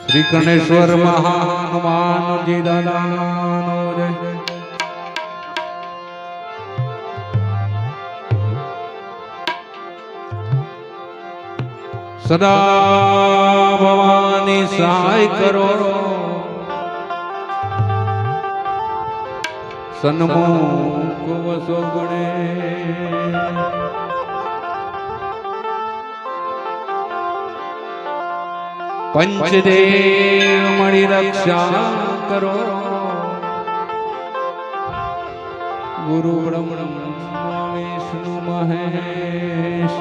શ્રી કણેશ્વર મહાનુમાનજી દાદાનો જય. સદા ભવાની સહાય કરો સન્મુખ વસો ગણે. પંચદેવ મળી રક્ષા કરો ગુરુ બ્રહ્મા વિષ્ણુ મહેશ.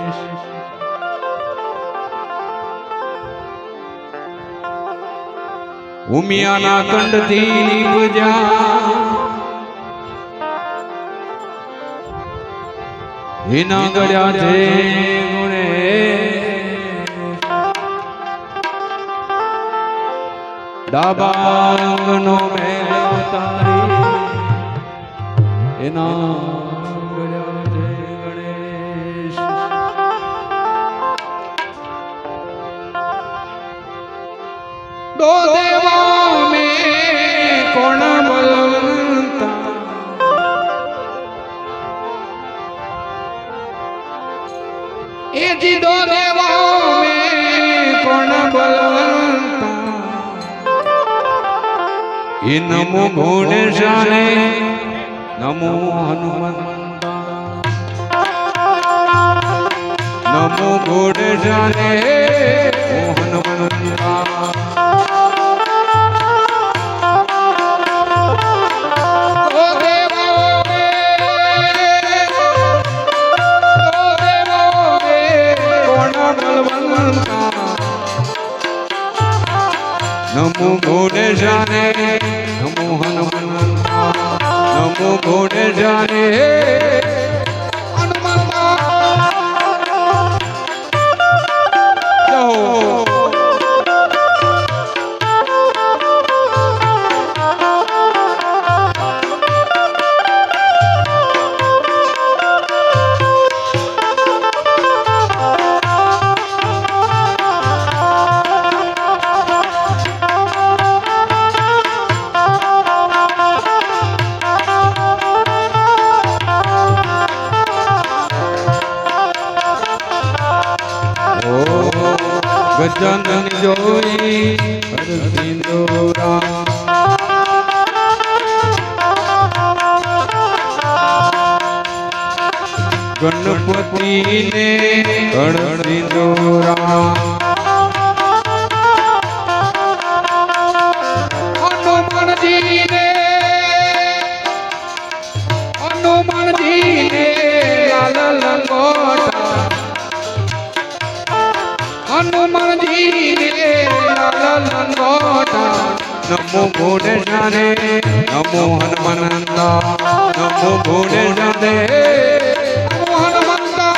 ઉમિયાના કંડથી નીપજ્યા એના ગળ્યા છે ગુણે. ડાબાંગનો મેલો તારી એના ગળ્યા છે ગણેશ. દો દેવા મે કોણ બલવંતા એ જી દો દેવા મે કોણ બલવંતા એ નમો ગુણેશાને નમો હનુમંતા. નમો ગુણેશાને હનુમંતા. નમો ગુણેશાને નમો હનુમંતા. નમો ગુણેશાને હનુમંતા. ગજાનન જોઈ હરસિંદુરા ગણપતિને હરસિંદુરા હનુમાનજીને લાલ લંગોટા હનુમાનજીને લાલ લંગોટા. નમો ગુણેશાને નમો હનુમંતા. નમો ગુણેશાને નમો હનુમંતા.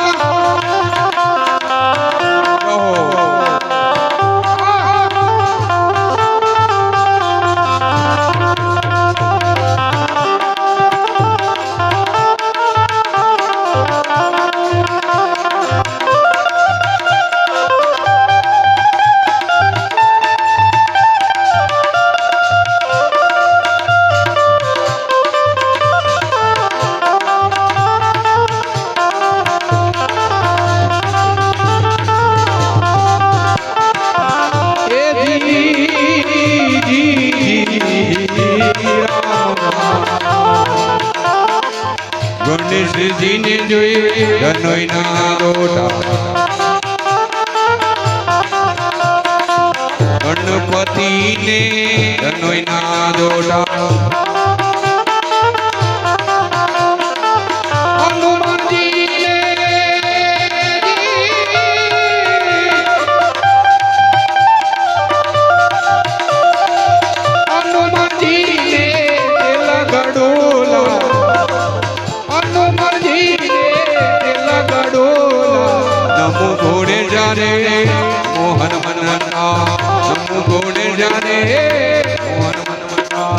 ગણેશજીને જોઈ ધનોઈના રોટા ગણપતિને ધનોઈના રોટા મોહન મનના નમો ગુણેશાને મોહન મનના.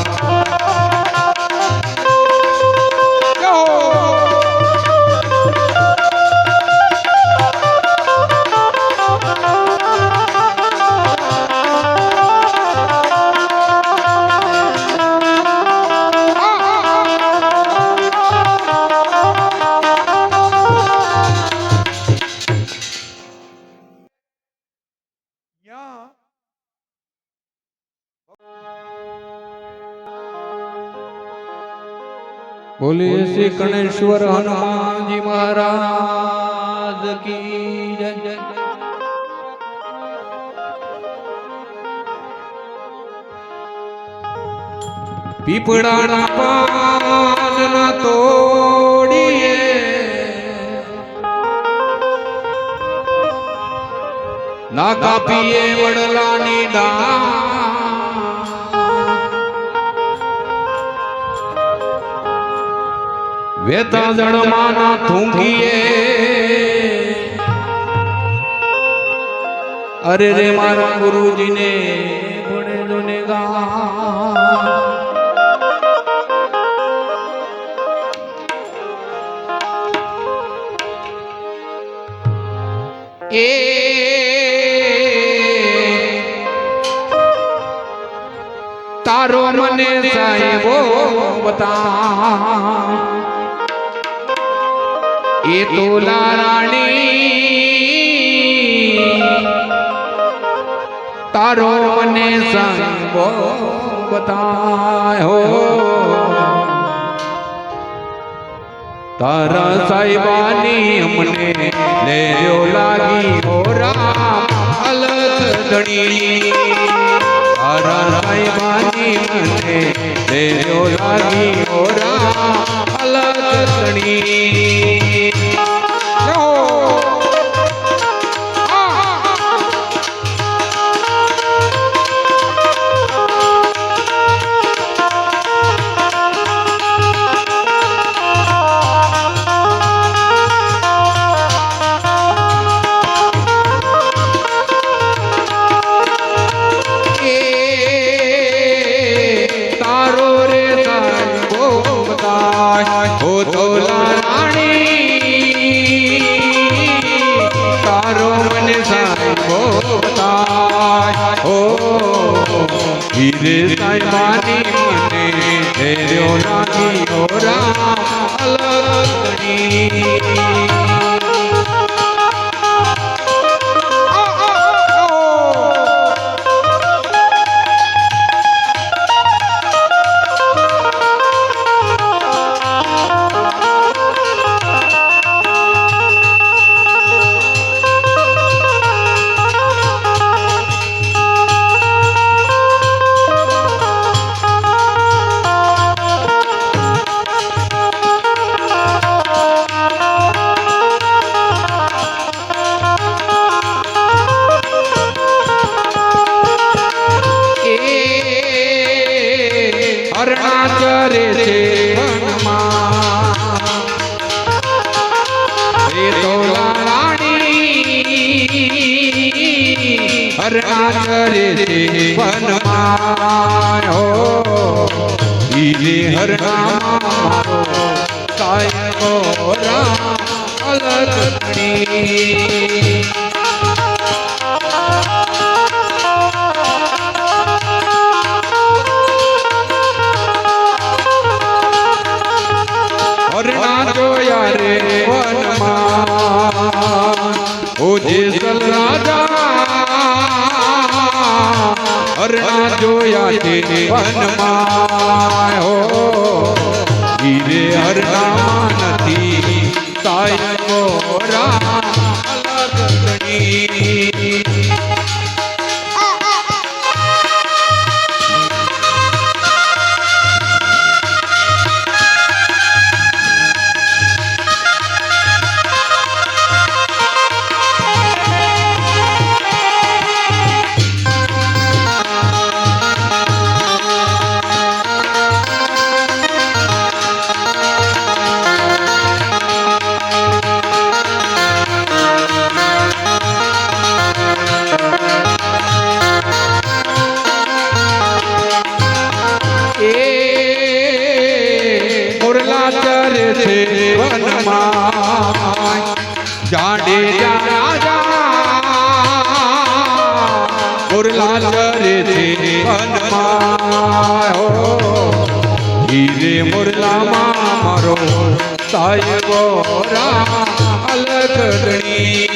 બોલીએ શ્રી ગણેશ્વર હનુમાનજી મહારાજ કી જય જય. પીપળાના પાન તોડીએ ના કાપીએ વડલાની ડાળ વેતા જળમાં ના થૂંકીએ અરે રે મારા ગુરુજીને ભણેલો ને ગા એ તારો મને સાહેબો બતા એ તો લારાણી તારો મને સાહેબો બતાયો તારા સાહેબાની અમને લેજો લાગી હો રામ અલગ ધણી તારા સાહેબાની મને લેજો લાગી હો રામ અલગ ધણી હીરે સાહેબાની મને તેરો લાગી હો રામ અલગણી કરે છે વનમાં એ તો લારાણી હરણા કરે છે વનમાં હો ઈલે હરણા મારો સાહેબો રામ અલગણી હરણા જોયા રે વનમાં ઓ જેસલ રાજા હરણા જોયા છે વનમાં હો હીરે હરણામાં નથી સાહેબો રામ અલગણી जाने उरला करे थे वनमा हो हीरे मुरला मारो साहेबो राम अलगणी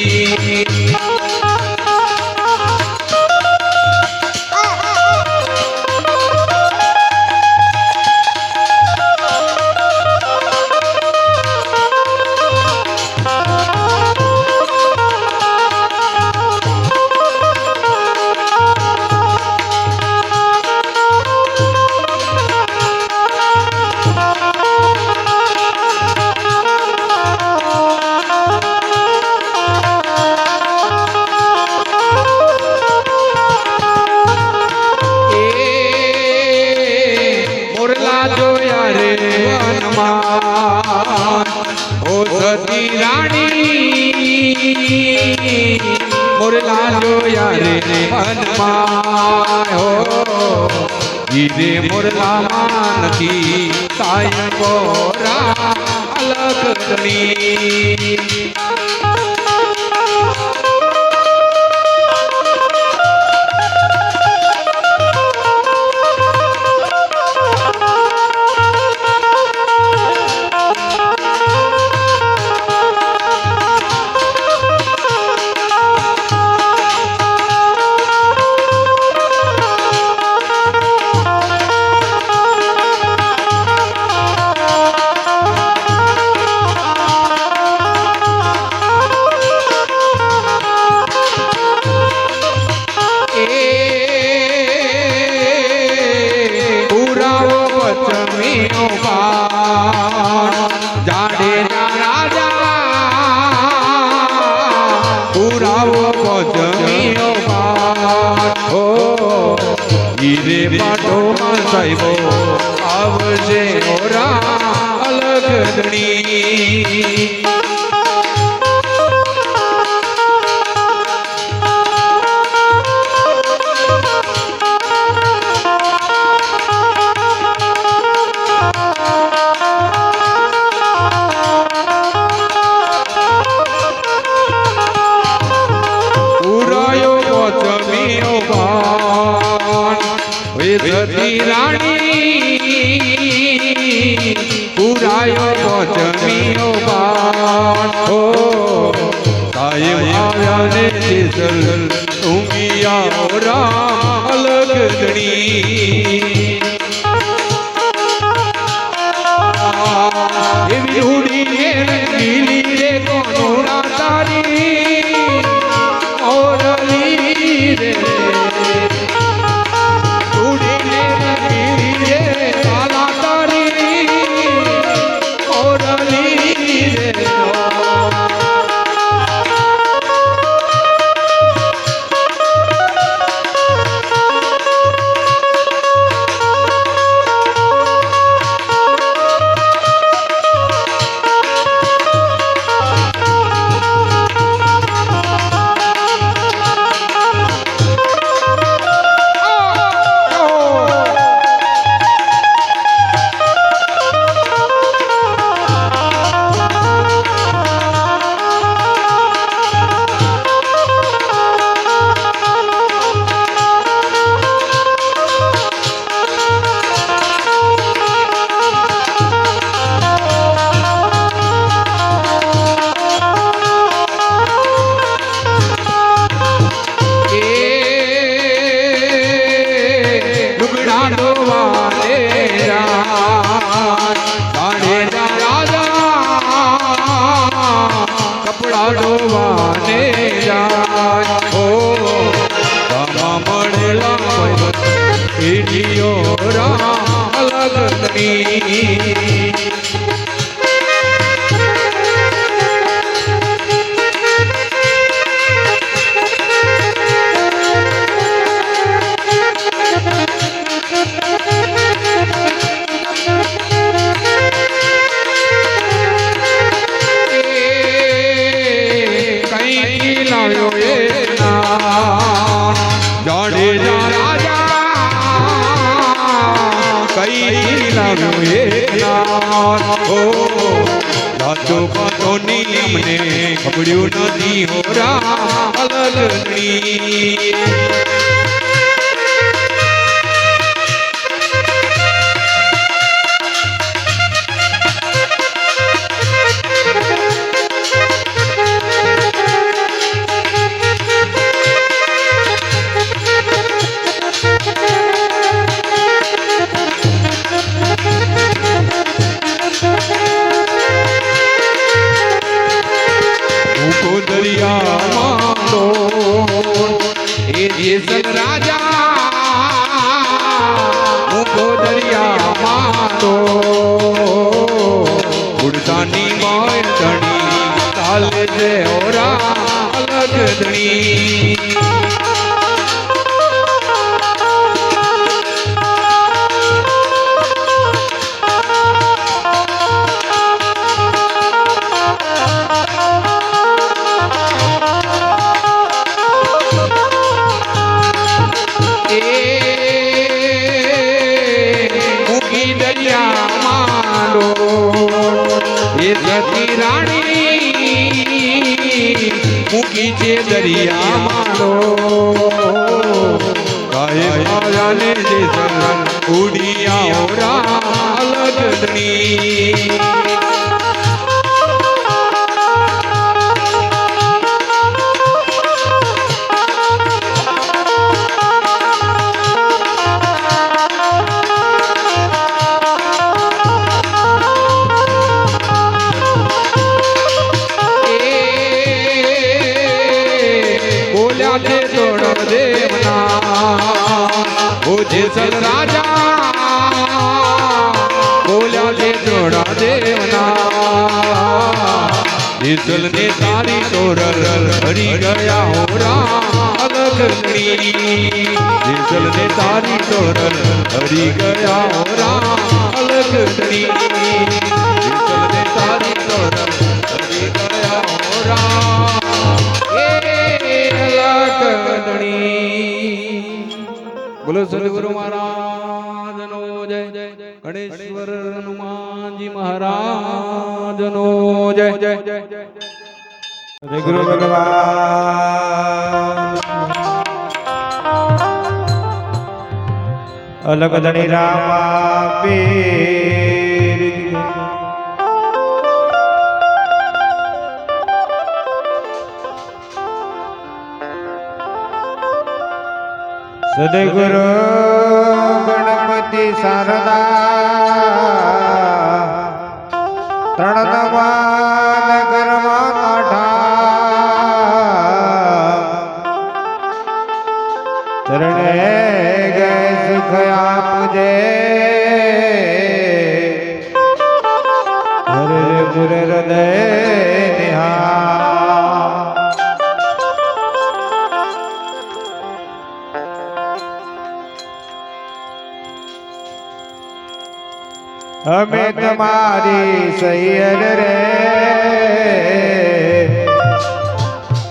રાણી મોરલા જોયા રે મનમાં હો હીરે મોરલામાં નથી સાયબો રામ અલગની હીરે પાટો સાહેબો આવજે ઓરા અલગની સતી રાણી પુરાયો પચમીઓ બાણ હો સાહેબ આવ્યા ને જેસલ ઊંઘિયા રામ અલગની એવી ઉડીને રંગીલી રે કોનોડા તારી ઓરલી રે અમને ખબડ્યું નથી હોરા અલગની જેસલ રાજા મુકો દરિયા માતો ઉડતાની મોયતણી ચાલે છે ઓરા અલગધણી મૂકી છે દરિયામાં લો કાહે માયાને જેસલ ઉડિયા ઓરા અલગની જેસલ રાજા બોલ્યા છે જોડા દેવના જેસલ ને તારી તોરલ હરી ગયા હોરા અલગની જેસલ ને તારી તોરલ હરી ગયા હોરા અલગની જેસલ ને તારી તોરલ હરી ગયા હોરા અલગની બોલો સદગુરુ મહારાજ નો જય ગણેશ્વર હનુમાનજી મહારાજ નો જય જય ગુરુ ભગવાન અલગ ધણી રામા પીર સદગુરુ ગણપતિ શારદા ત્રણ નવાન ઘરમાં કાઢા ચરણે ગય સુખ આપજે હરે પુર હૃદય નિહા અમે તમારી સૈયર રે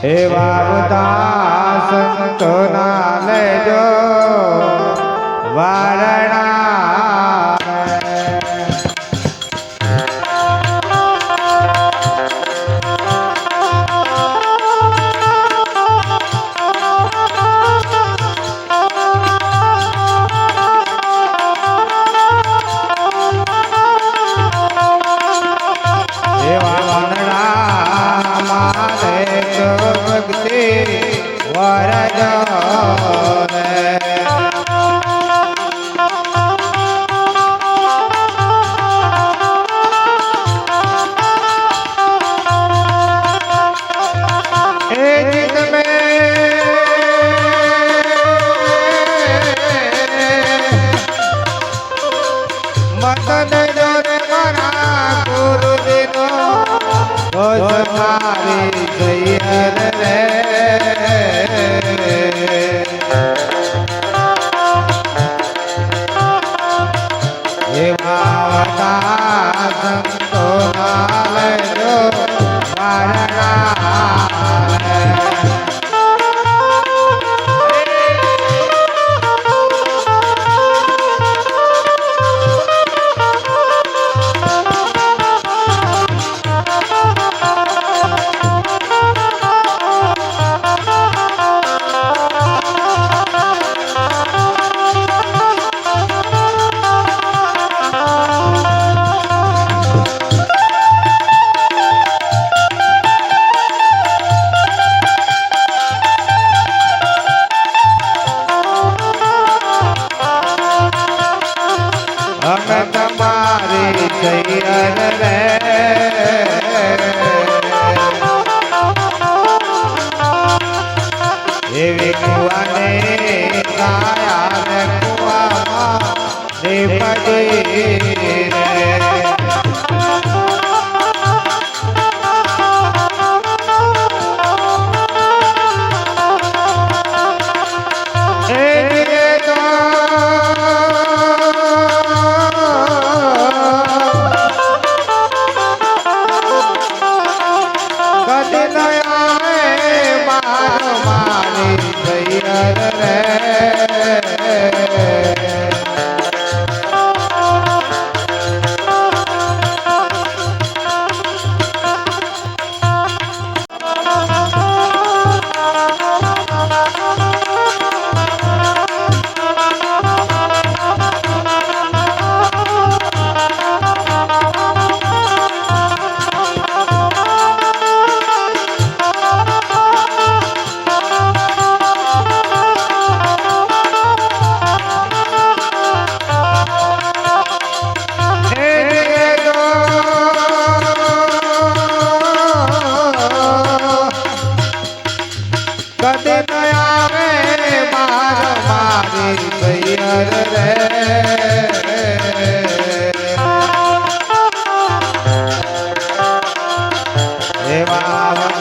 હે વાવતા સંતો ના લેજો વારણા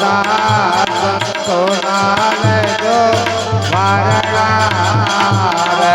વાવતા સંતોના લેજો વારણા રે.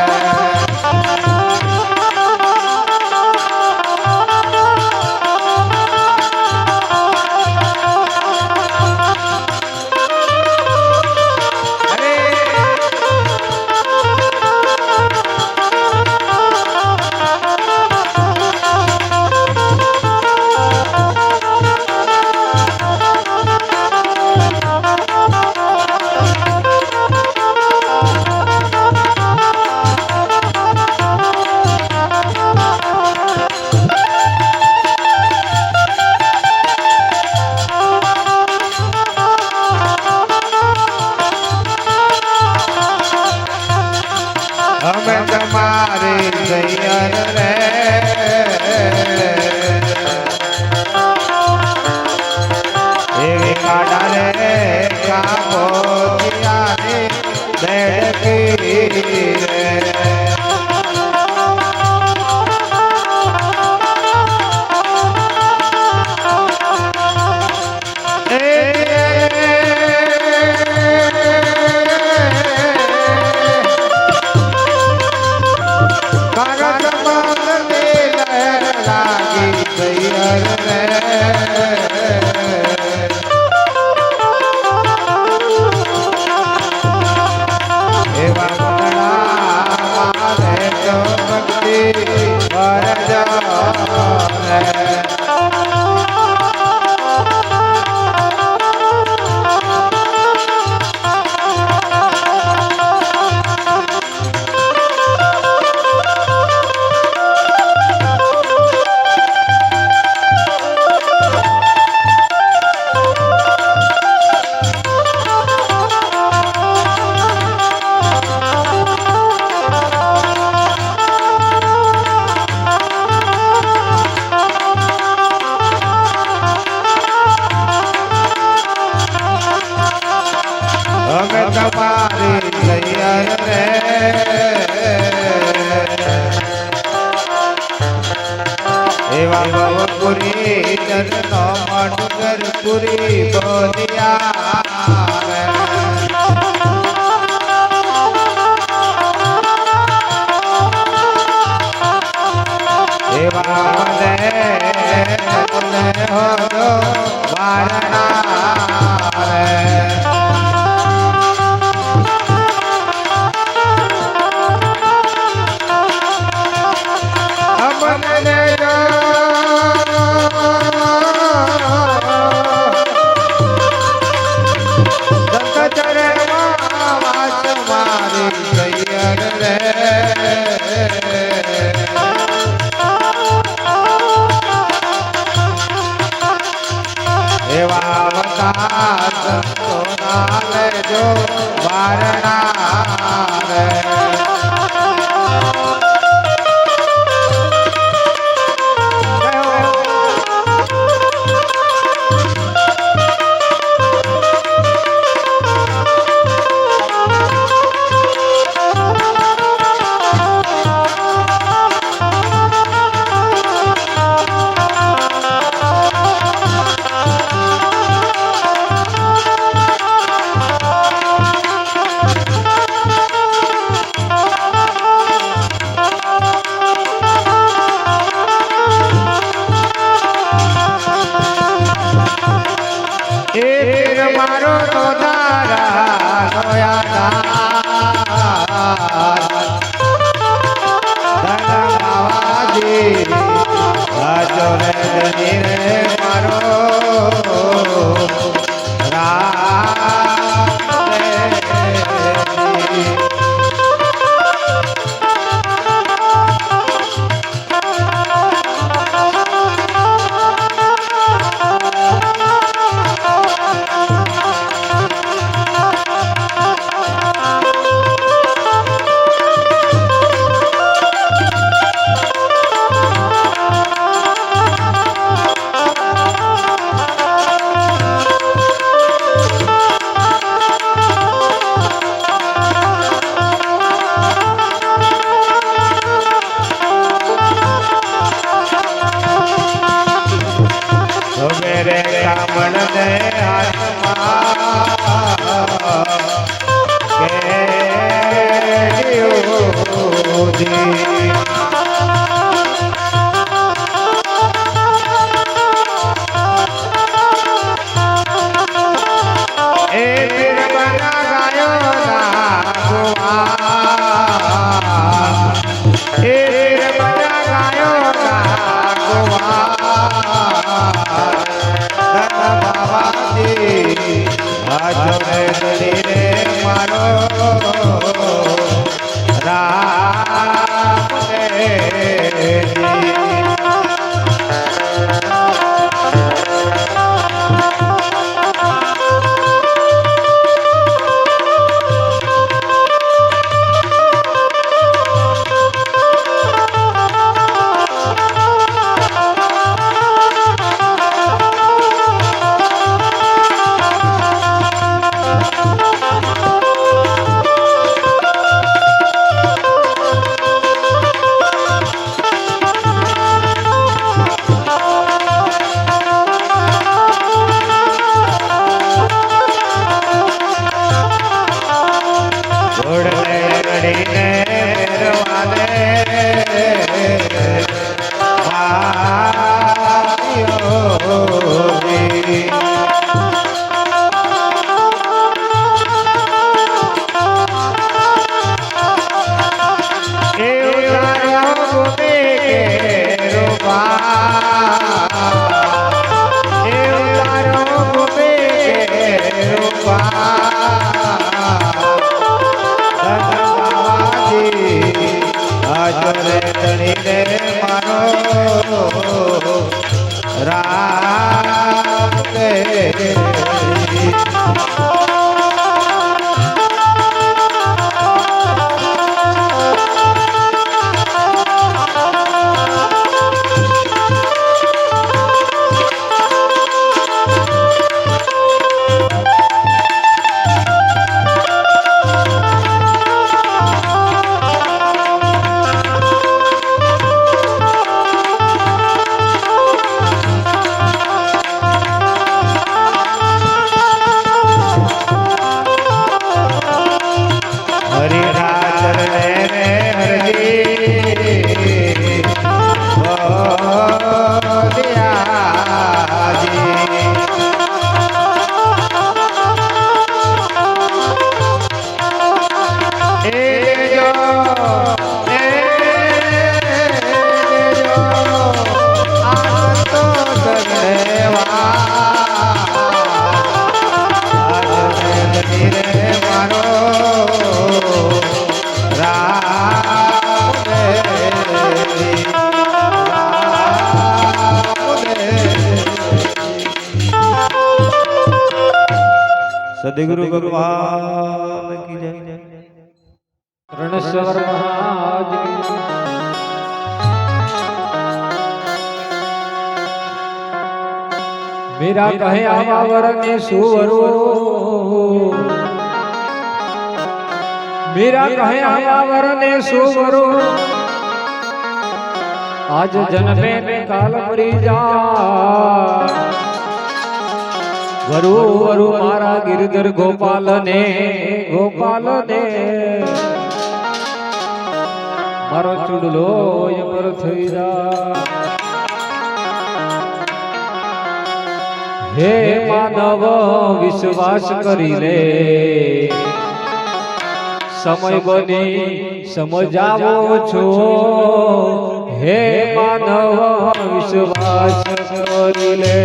અમે તમારી સૈયર રે એવી કાઢા રે કાપો દિયાની દેડકી રે. અમે તમારી સૈયર રે એવા ભવપુરી જનનો મણગરપુરી બોલિયા રે. એવા મને હો વારણા રે. સંતોના લેજો વારણા રે. મારો તો તારા ધનવાજી સાચો રે ધની રે મારો સાચો રે ધણી રે મારો રામ દેવજી. રામ દેવજી. સદગુરુ ભગવાન કી જય. રણેશ્વર મહારાજ કી જય. मेरा कहे आवा वरने सुवरो, मेरा कहे आवा वरने सुवरो, आज जन्मे में काल मरी जा. वरु वरु मारा गिरधर गोपाल ने मारो चुडलो यमर थई जा. हे मानव विश्वास करी ले, समय बनी समजावो छो. हे मानव विश्वास करी ले.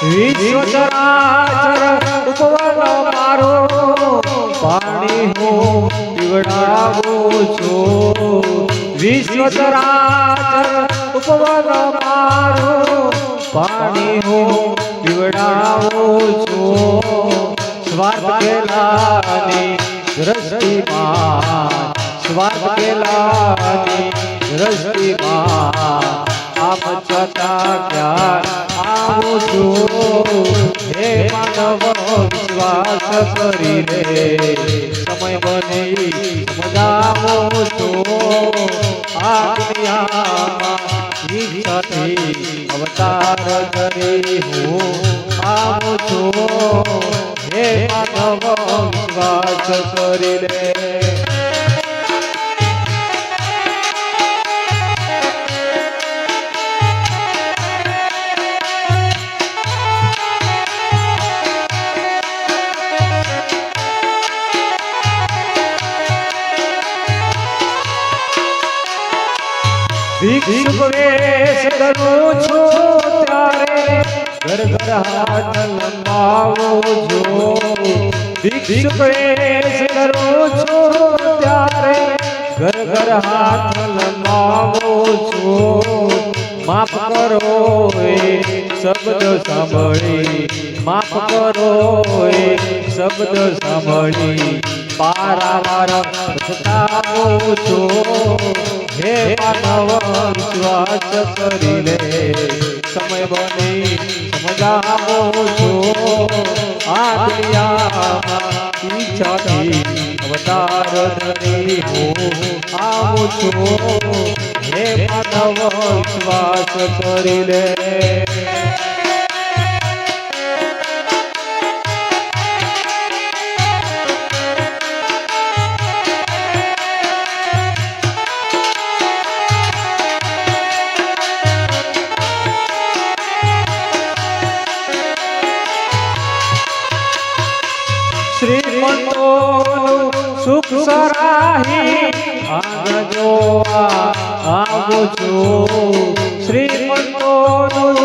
विश्व चराचर उपवन मारो, पाणी हो पीवड़ावो छो. विश्व चराचर उपवन मारो, पाणी हो पीवड़ावो छो. स्वार्थ केलानी दृष्टिमां, स्वार्थ केलानी दृष्टिमां, આપ છતાં ક્યાં આવો છો. હે માનવ વિશ્વાસ કરી લે, સમય બની સમજાવો છો. આ દુનિયામાં ઈચ્છાથી અવતાર કરી હું આવું છું. હે માનવ વિશ્વાસ કરી લે. ભિક્ષુક વેશ ધરું છું ત્યારે ઘર ઘર હાથ લંબાવો જો ભિક્ષુક વેશ ધરું છું ત્યારે ઘર ઘર હાથ લંબાવો છો માફ કરો એ શબ્દ સાંભળી માફ કરો એ શબ્દ સાંભળી પારાવાર પછતાવો છો હે માનવ વિશ્વાસ કરી લે સમય બની સમજાવો છો આ દુનિયામાં ઈચ્છાથી અવતાર ધરી હું આવું છું હે માનવ વિશ્વાસ કરી લે શ્રીમંતોનું સુખ સરાહી આગળ જોવા આવું છું શ્રીમંતોનું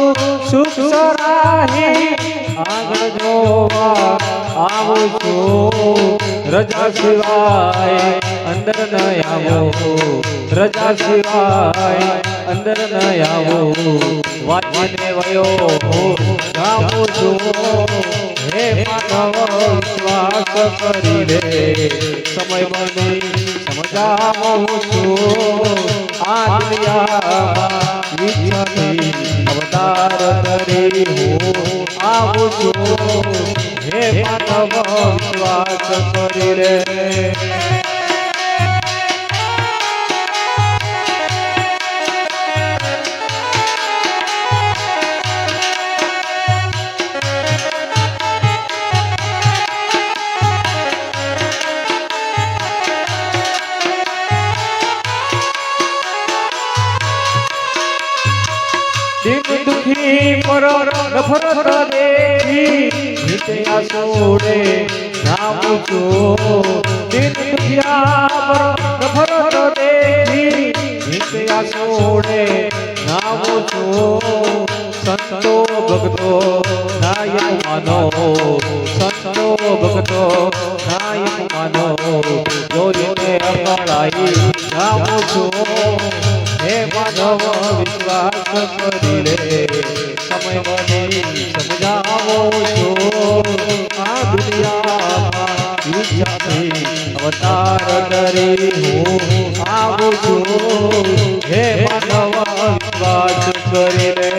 સુખ સરાહી આગળ જોવા આવું છું રજા સિવાય અંદર ન આવો રજા સિવાય અંદર ન આવો વાંચીને વયો ગાવું છું હે માનવ વિશ્વાસ કરી લે સમય બની સમજાવું છું આ દુનિયામાં ઈચ્છાથી અવતાર ધરી હું આવું છું હે માનવ વિશ્વાસ કરી લે દિન દુખી પર નફરત દેખી નિત્યા સોડે નામ છું દિન દુખિયા પર નફરત દેખી નિત્યા સોડે નામ છું સંતો ભક્તો નાયક માનો સંતો ભક્તો નાયક માનો જોઈને અકળાઈ નામ છું હે માનવ વિશ્વાસ કરી લે સમય બની સમજાવો છો આ દુનિયામાં ઈચ્છાથી અવતાર ધરી હું આવું છું હે માનવ વિશ્વાસ કરી લે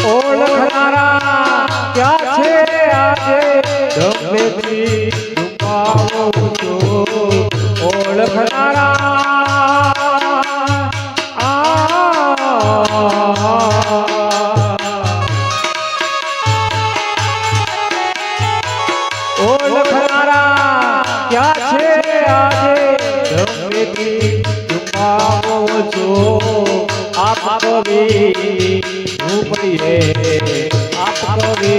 ઓળખનારા ક્યાં છે આજે ગમેથી છુપાવું છું ઓળખનારા ઓળખનારા ક્યાં છે આજે ગમેથી છુપાવું છું આપ કવિ ઝૂંપડીએ આપ કવિ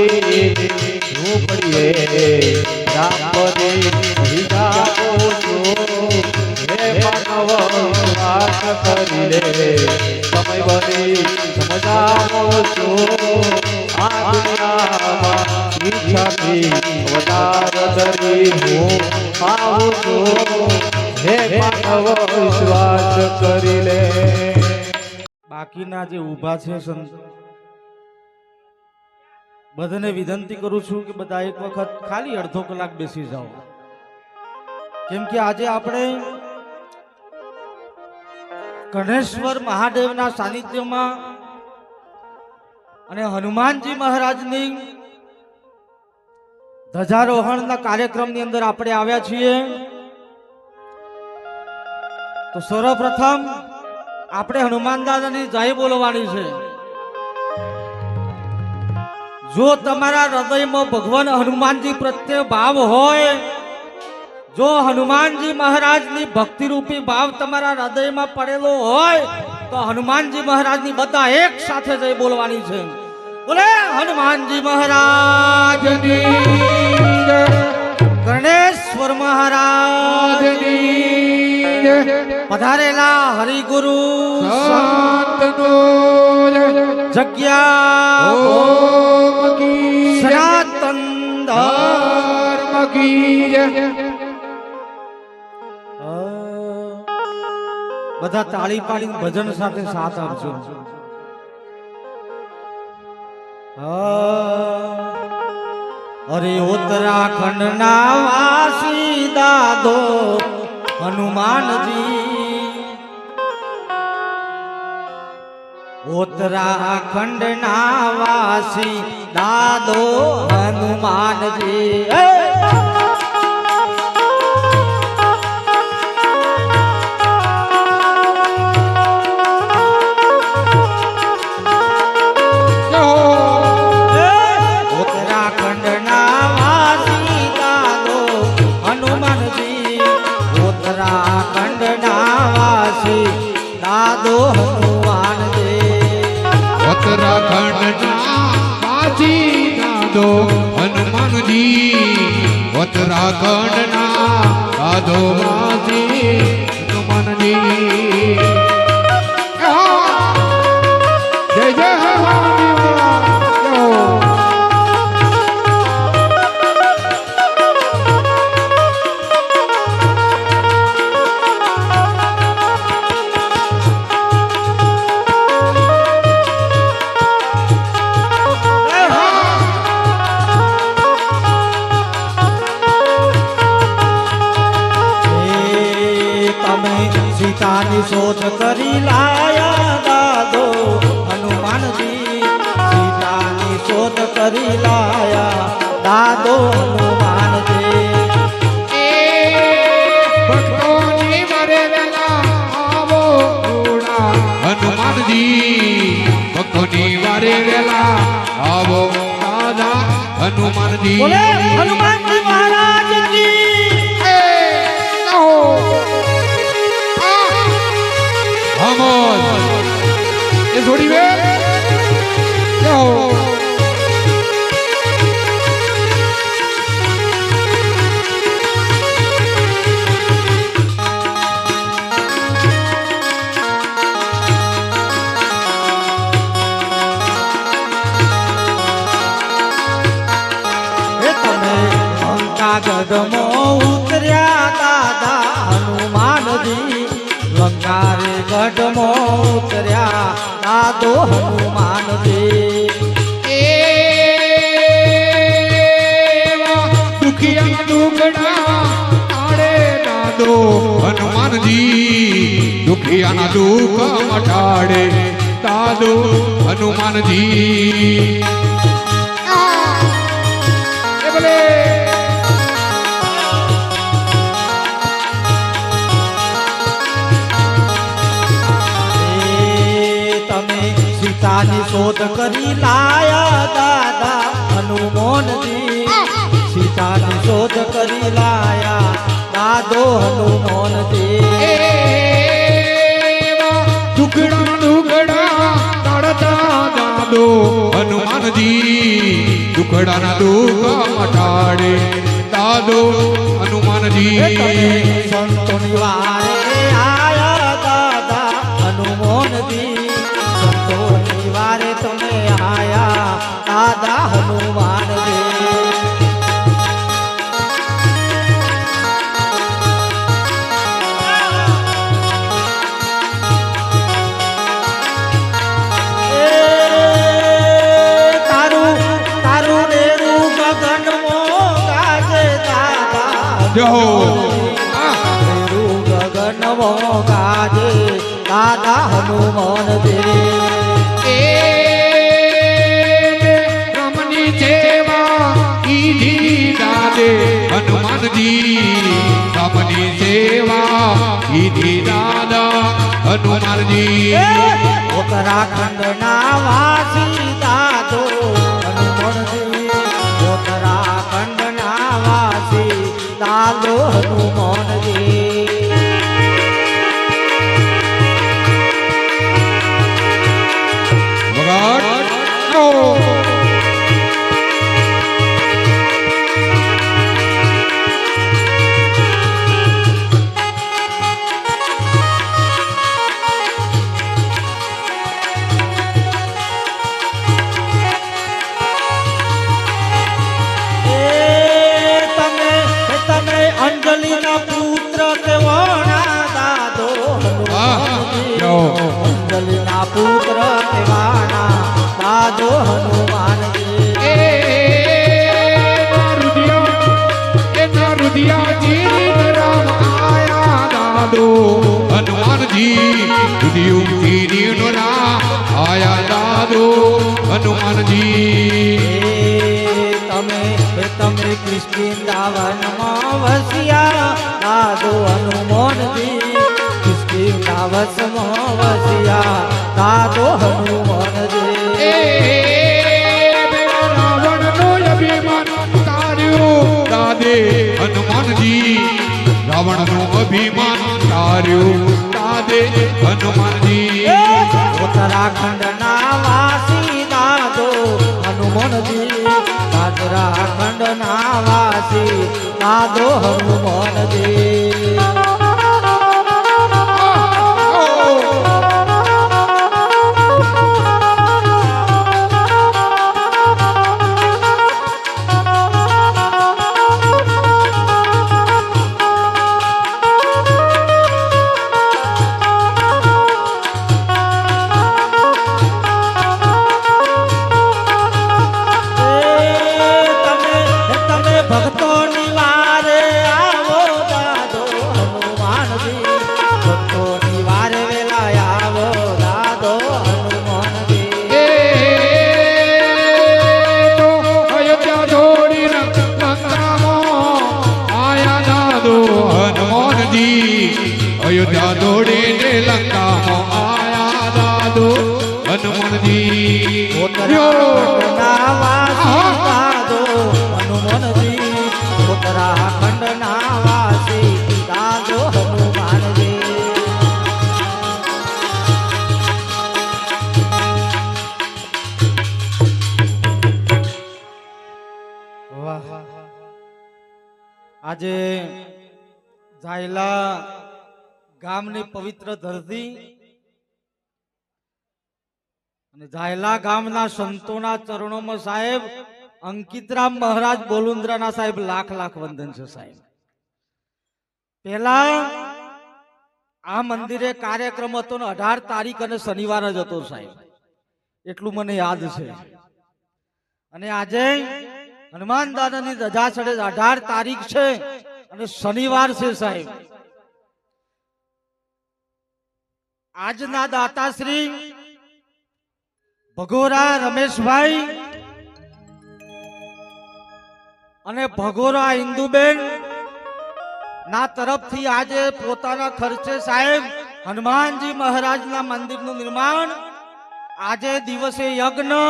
ઝૂંપડીએ રામપદી વિજાવો છો હે માનવ વિશ્વાસ કરી લે સમય બની સમજાવો છો આ દુનિયામાં ઈચ્છાથી અવતાર ધરી હું આવું છું હે માનવ વિશ્વાસ કરી લે બાકીના જે ઊભા છે સંત બધાને વિનંતી કરું છું કે બધા એક વખત ખાલી અડધો કલાક બેસી જાઓ કેમ કે આજે આપણે ગણેશ્વર મહાદેવના સાનિધ્યમાં અને હનુમાનજી મહારાજની ધ્વજારોહણના કાર્યક્રમની અંદર આપણે આવ્યા છીએ તો સર્વપ્રથમ આપણે હનુમાન દાદાની જય બોલવાની છે જો તમારા હૃદયમાં ભગવાન હનુમાનજી પ્રત્યે ભાવ હોય જો હનુમાનજી મહારાજની ભક્તિ રૂપી ભાવ તમારા હૃદયમાં પડેલો હોય તો હનુમાનજી મહારાજની બધા એક સાથે જઈ બોલવાની છે. બોલે હનુમાનજી મહારાજની જય, ગણેશ્વર મહારાજની જય, પધારેલા હરિગુરુ સંતનો જગ્યા ઓમ કી સનાતન ધર્મ કી જય. બધા તાળી પાડીને ભજન સાથે સાથ આપજો. અરે ઉત્તરાખંડ ના વાસી દાદો હનુમાનજી, ઉત્તરાખંડ ના વાસી દાદો હનુમાનજી. દાદો હનુમાન દે ઉત્તરાખંડના વાસી દાદો હનુમાનજી, ઉત્તરાખંડના દાદો વાસી હનુમાનજી. જય જય સીતાની શોધ કરી લાયા દાદો હનુમાનજી, સીતાની શોધ કરી લાયા દાદો હનુમાનજી. ભક્તોની મરેલા આવો ઘોડા હનુમાનજી, ભક્તોની મરેલા આવો દાદા હનુમાનજી. બોલે હનુમાનજી મહારાજજી. Vamos. ये थोड़ी वे क्या हो? ગઢમો ઉતર્યા દાદા હનુમાનજી, લંકારે ગઢમો ઉતર્યા દાદો હનુમાનજી. દુખિયા દુખડા તાળે દાદો હનુમાનજી, દુખિયાના દુઃખ મટાડે દાદો હનુમાનજી. સીતાની શોધ કરી લાયા દાદા હનુમાનજી, સીતાની શોધ કરી લાયા દાદો હનુમાનજી. દુખડા દુખડા તડતા દાદો હનુમાનજી, દુખડાના દુઃખ મટાડે દાદો હનુમાનજી. સંતોની વારે આયા દાદા હનુમાનજી, સંતોની વારે તમે આયા દાદા હનુમાનજી. ગગનમો ગાજે દાદા હનુમાન દે. રમની સેવા કીધી દાદે હનુમાનજી, રમની સેવા કીધી દાદા હનુમાનજી. ઉત્તરાખંડ ના વાસી દાદો હનુમાનજી, ઉત્તરાખંડ ના વાસી દાદો હનુમાનજી ભગત આવો. અંજલિના પુત્ર કેવાના દાદો હનુમાનજી અંજલિના પુત્ર કેવાના દાદો હનુમાનજી હનુમાનજી આયા દાદો હનુમાનજી. તમે કિષ્કિંદાવનમાં વસ્યા દાદો હનુમાનજી કિષ્કિંદાવનમાં વસ્યા દાદો હનુમાનજી રાવણનો અભિમાન તાર્યું દાદે હનુમાનજી રાવણનો અભિમાન તાર્યું દાદે હનુમાનજી. ઉત્તરાખંડના વાસી દાદો હનુમાનજી ઉત્તરાખંડના વાસી દાદો હનુમાનજી અયોધ્યા દોડીને લંકામાં આયા દાદો હનુમાનજી. ઉત્તરાખંડના વાસી દાદો હનુમાનજી ઉત્તરાખંડના વાસી દાદો હનુમાનજી આજે ઝાયલા ગામની પવિત્ર ધરતી અને ઝાયલા ગામના સંતોના ચરણોમાં સાહેબ અંકિતરામ મહારાજ બોલુંદ્રાના સાહેબ લાખ લાખ વંદન છે સાહેબ. પહેલા આ મંદિરે કાર્યક્રમ હતો ને 18 તારીખ અને શનિવાર જ હતો સાહેબ, એટલું મને યાદ છે. અને આજે હનુમાન દાદાની રજા ચડે 18 તારીખ છે અને શનિવાર છે સાહેબ. આજના દાતાશ્રી ભગોરા રમેશભાઈ અને ભગોરા ઇન્દુબેન ના તરફથી આજે પોતાના ખર્ચે સાહેબ હનુમાનજી મહારાજના મંદિરનું નિર્માણ આજે દિવસે યજ્ઞ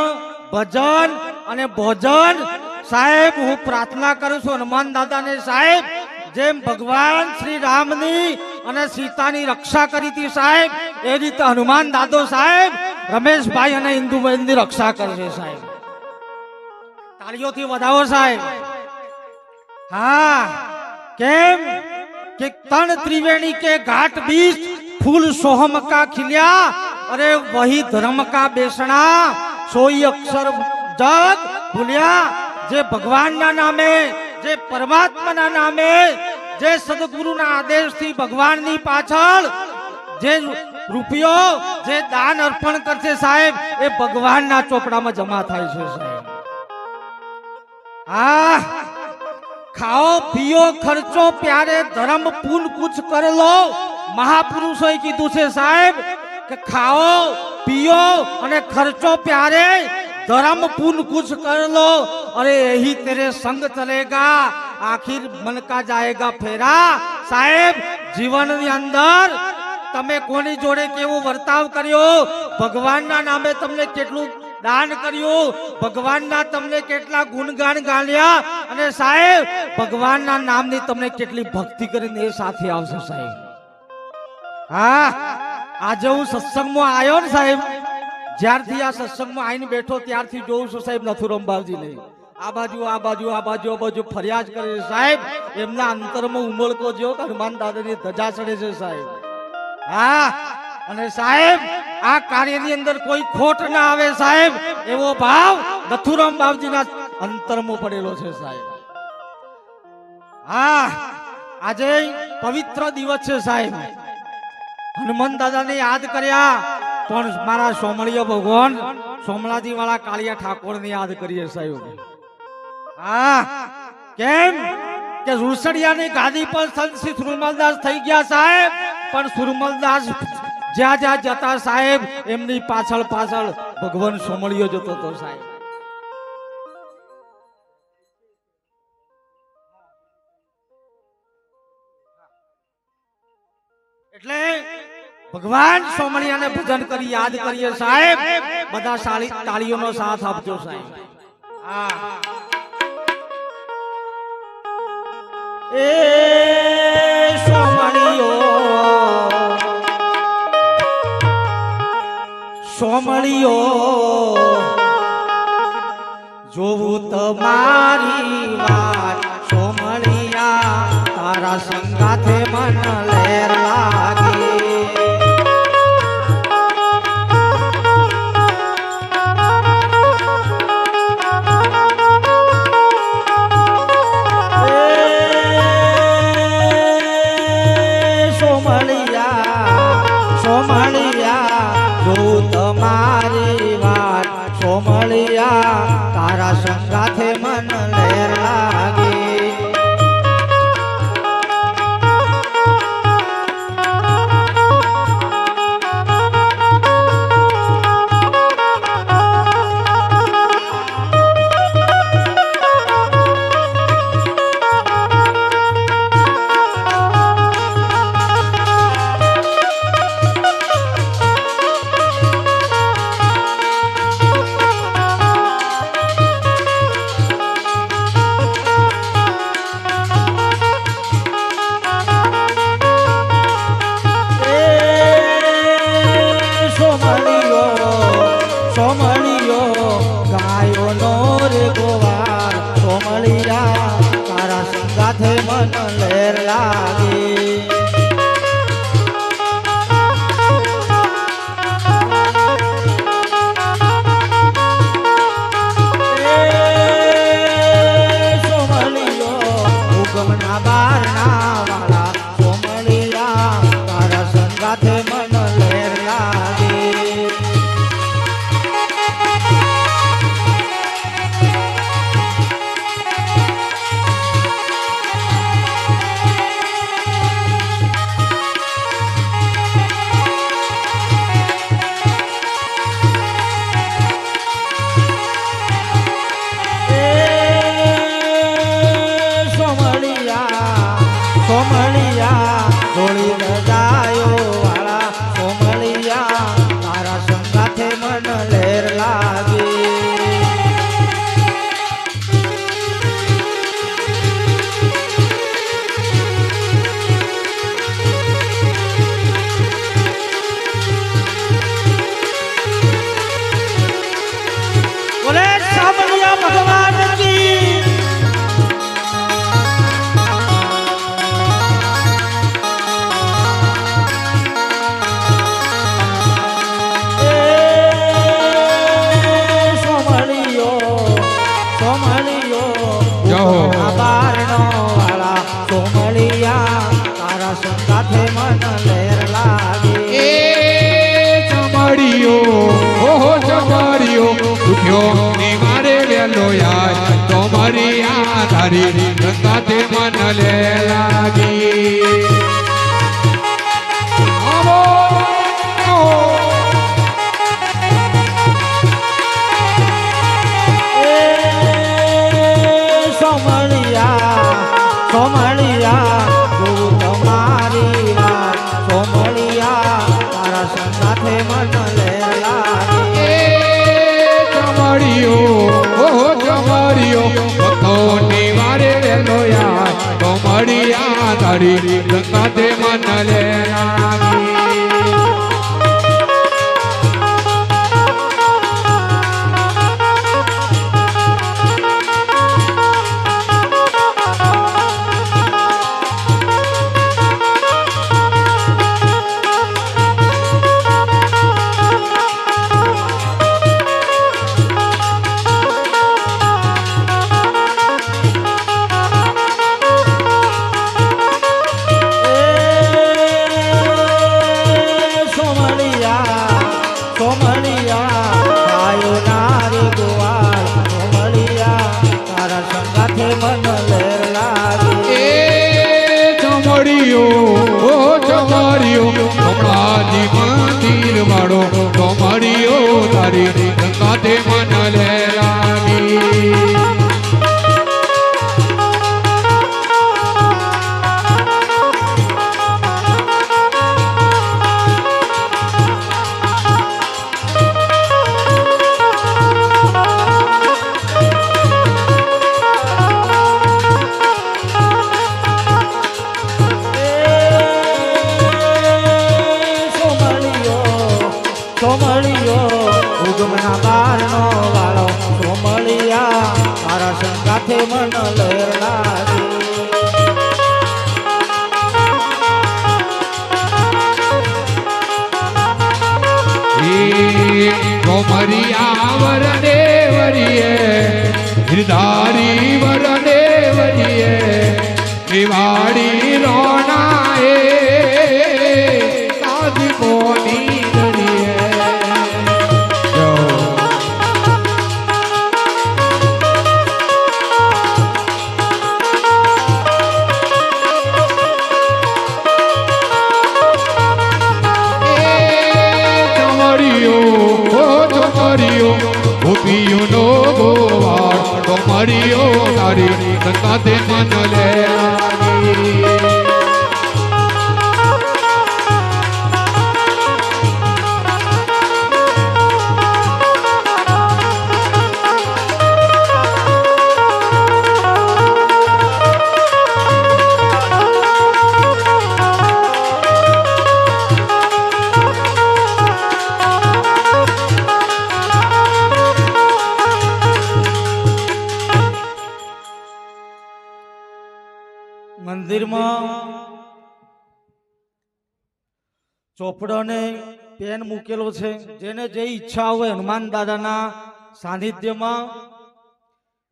ભજન અને ભોજન સાહેબ હું પ્રાર્થના કરું છું હનુમાન દાદાને સાહેબ જેમ ભગવાન શ્રી રામની અને સીતાની રક્ષા કરી હતી સાહેબ એ રીતે હનુમાન દાદો સાહેબ રમેશભાઈ અને ઇન્દુબેનની રક્ષા કરશે સાહેબ. તાળીઓથી વધાવો સાહેબ. हाँ केम कि तन त्रिवेणी के घाट बीच फूल सोहम का खिलिया अरे वही धर्म का बेसना सोई अक्षर जग भूलिया जे भगवान ना नामे जे परमात्मा ना नामे जे सदगुरु ना आदेश थी भगवान नी पाछळ जे रुपयो जे दान अर्पण करते साहेब ए भगवान ना ચોપડા માં જમા થાય છે સાહેબ. हाँ खाओ पियो खर्चो प्यारे धर्म पुण्य कुछ कर लो. महापुरुषों कीधु छे साहेब के खाओ पियो अने खर्चो प्यारे धर्म पुण्य कुछ कर लो. अरे यही तेरे संग चलेगा आखिर मन का जाएगा फेरा. साहेब जीवन ની અંદર તમે કોની જોડે કેવો વર્તાવ કર્યો ભગવાનના નામે તમને કેટલું દાન કર્યું, ભગવાનના તમને કેટલા ગુણગાન ગાલ્યા, અને સાહેબ ભગવાનના નામની તમને કેટલી ભક્તિ કરીને એ સાથે આવશે સાહેબ. હા, આજે હું સત્સંગમાં આવ્યો ને સાહેબ, જ્યારથી આ સત્સંગમાં આવીને બેઠો ત્યારથી જોઉં છું સાહેબ નથુરામ બાપજીને આ બાજુ આ બાજુ આ બાજુ આ બાજુ ફરિયાદ કરે છે સાહેબ. એમના અંતરમાં ઉમળકો જેવો હનુમાન દાદાની ધજા ચડે છે સાહેબ. હા, અને સાહેબ આ કાર્યની અંદર કોઈ ખોટ ના આવે સાહેબ, એવો ભાવ નથુરામ બાપજીના અંતરમાં પડેલો છે સાહેબ. હા, આજે પવિત્ર દિવસ છે સાહેબ. હનુમાન દાદાને યાદ કર્યા, પણ મારા સોમળિયા ભગવાન સોમલાજી વાળા કાળિયા ઠાકોરને યાદ કરીએ સાહેબ. હા, કેમ કે રૂસડિયાની ગાદી પર સંત શ્રી સુરમલદાસ થઈ ગયા સાહેબ, પણ સુરમલદાસ જ્યાં જ્યાં જતા સાહેબ એમની પાછળ પાછળ ભગવાન સોમળિયો જતો હતો સાહેબ. એટલે ભગવાન સોમળિયાને ભજન કરી યાદ કરીએ સાહેબ. બધા તાળીઓનો સાથ આપજો સાહેબ. હા, એ સોમળિયો જોવું તમારી વાત સોમળિયા, તારા સંગાથે મન લેર લાગે. તારા સંગાથે મન લેર લાગે. તારી રંગાતે મન લે લાગી. સોમળિયા ગુરુ તમારી વાત સોમળિયા, તારા સંગાથે મન લે લાગે. તારી સંગાથે મન લે લાગી મંદિર વાળો ચોમડીઓ તારી સંગાથે મન લે લાગી ઉગમના બારનો વાળો સોમળિયા તારા સંગાથે મન લહેર લાગે ચોમરિયા વરને વરીએ ગિરધારી વરને વરીએ દિવાળી રોનાએ સાધી કોની ગોપીઓનો ગોવાળ ચોમડીઓ તારી સંગાથે મન લે લાગી મંદિરમાં ચોપડો ને પેન મૂકેલો છે જેને જે ઈચ્છા હોય હનુમાન દાદાના સાનિધ્યમાં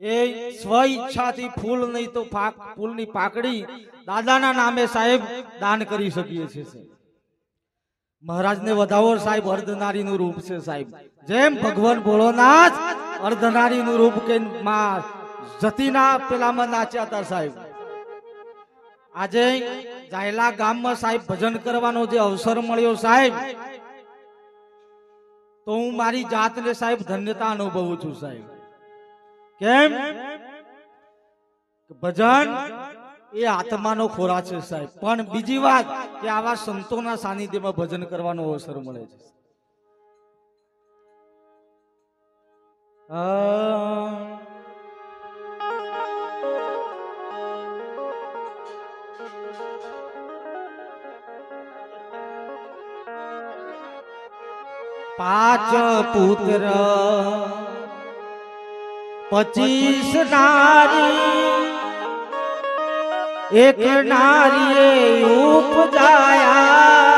એ સ્વ ઈચ્છાથી ફૂલ નહીં તો ફૂલની પાકડી દાદાના નામે સાહેબ દાન કરી શકીએ છીએ મહારાજને વધાવો સાહેબ અર્ધનારીનું રૂપ છે સાહેબ જેમ ભગવાન ભોળોનાથ અર્ધનારીનું રૂપ કે માં જતીના પેલામાં નાચ્યા હતા સાહેબ આજે જાયલા ગામમાં સાહેબ ભજન કરવાનો જે અવસર મળ્યો સાહેબ તો હું મારી જાતને સાહેબ ધન્યતા અનુભવું છું સાહેબ કેમ ભજન એ આત્માનો ખોરાક છે સાહેબ પણ બીજી વાત કે આવા સંતોના સાનિધ્યમાં ભજન કરવાનો અવસર મળે છે પાંચ પુત્ર 25 નારી એક નારીએ ઉપજાયા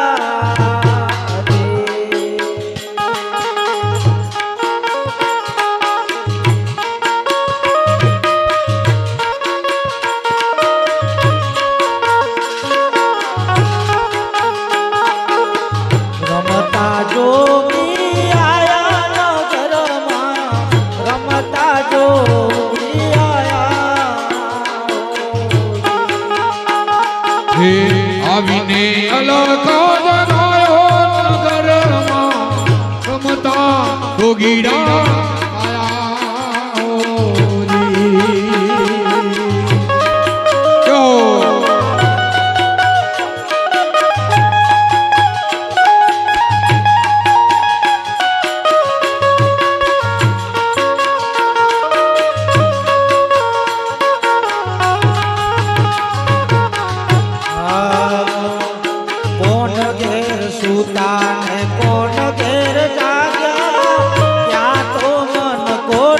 રમતા જોગી આયા નગરમાં રમતા જોગી આવીને અલખો જગાયો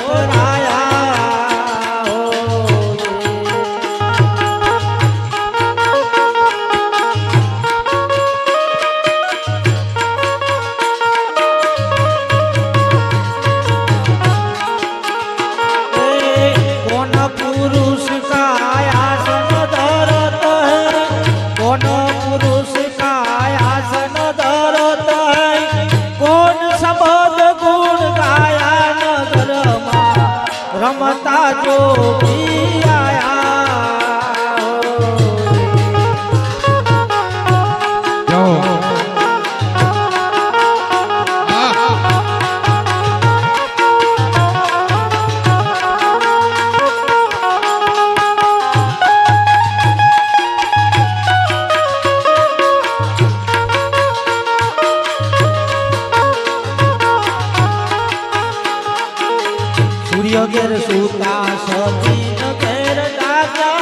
કોઠરાયા હો. कौन पुरुष का आसन धरत है, कौन पुरुष का आसन धरत है, कौन शब्द गुण गाया नगर में रमता जो भी आया हो. જાઓ सूर्य घेर सूता सतीन घेर जागा,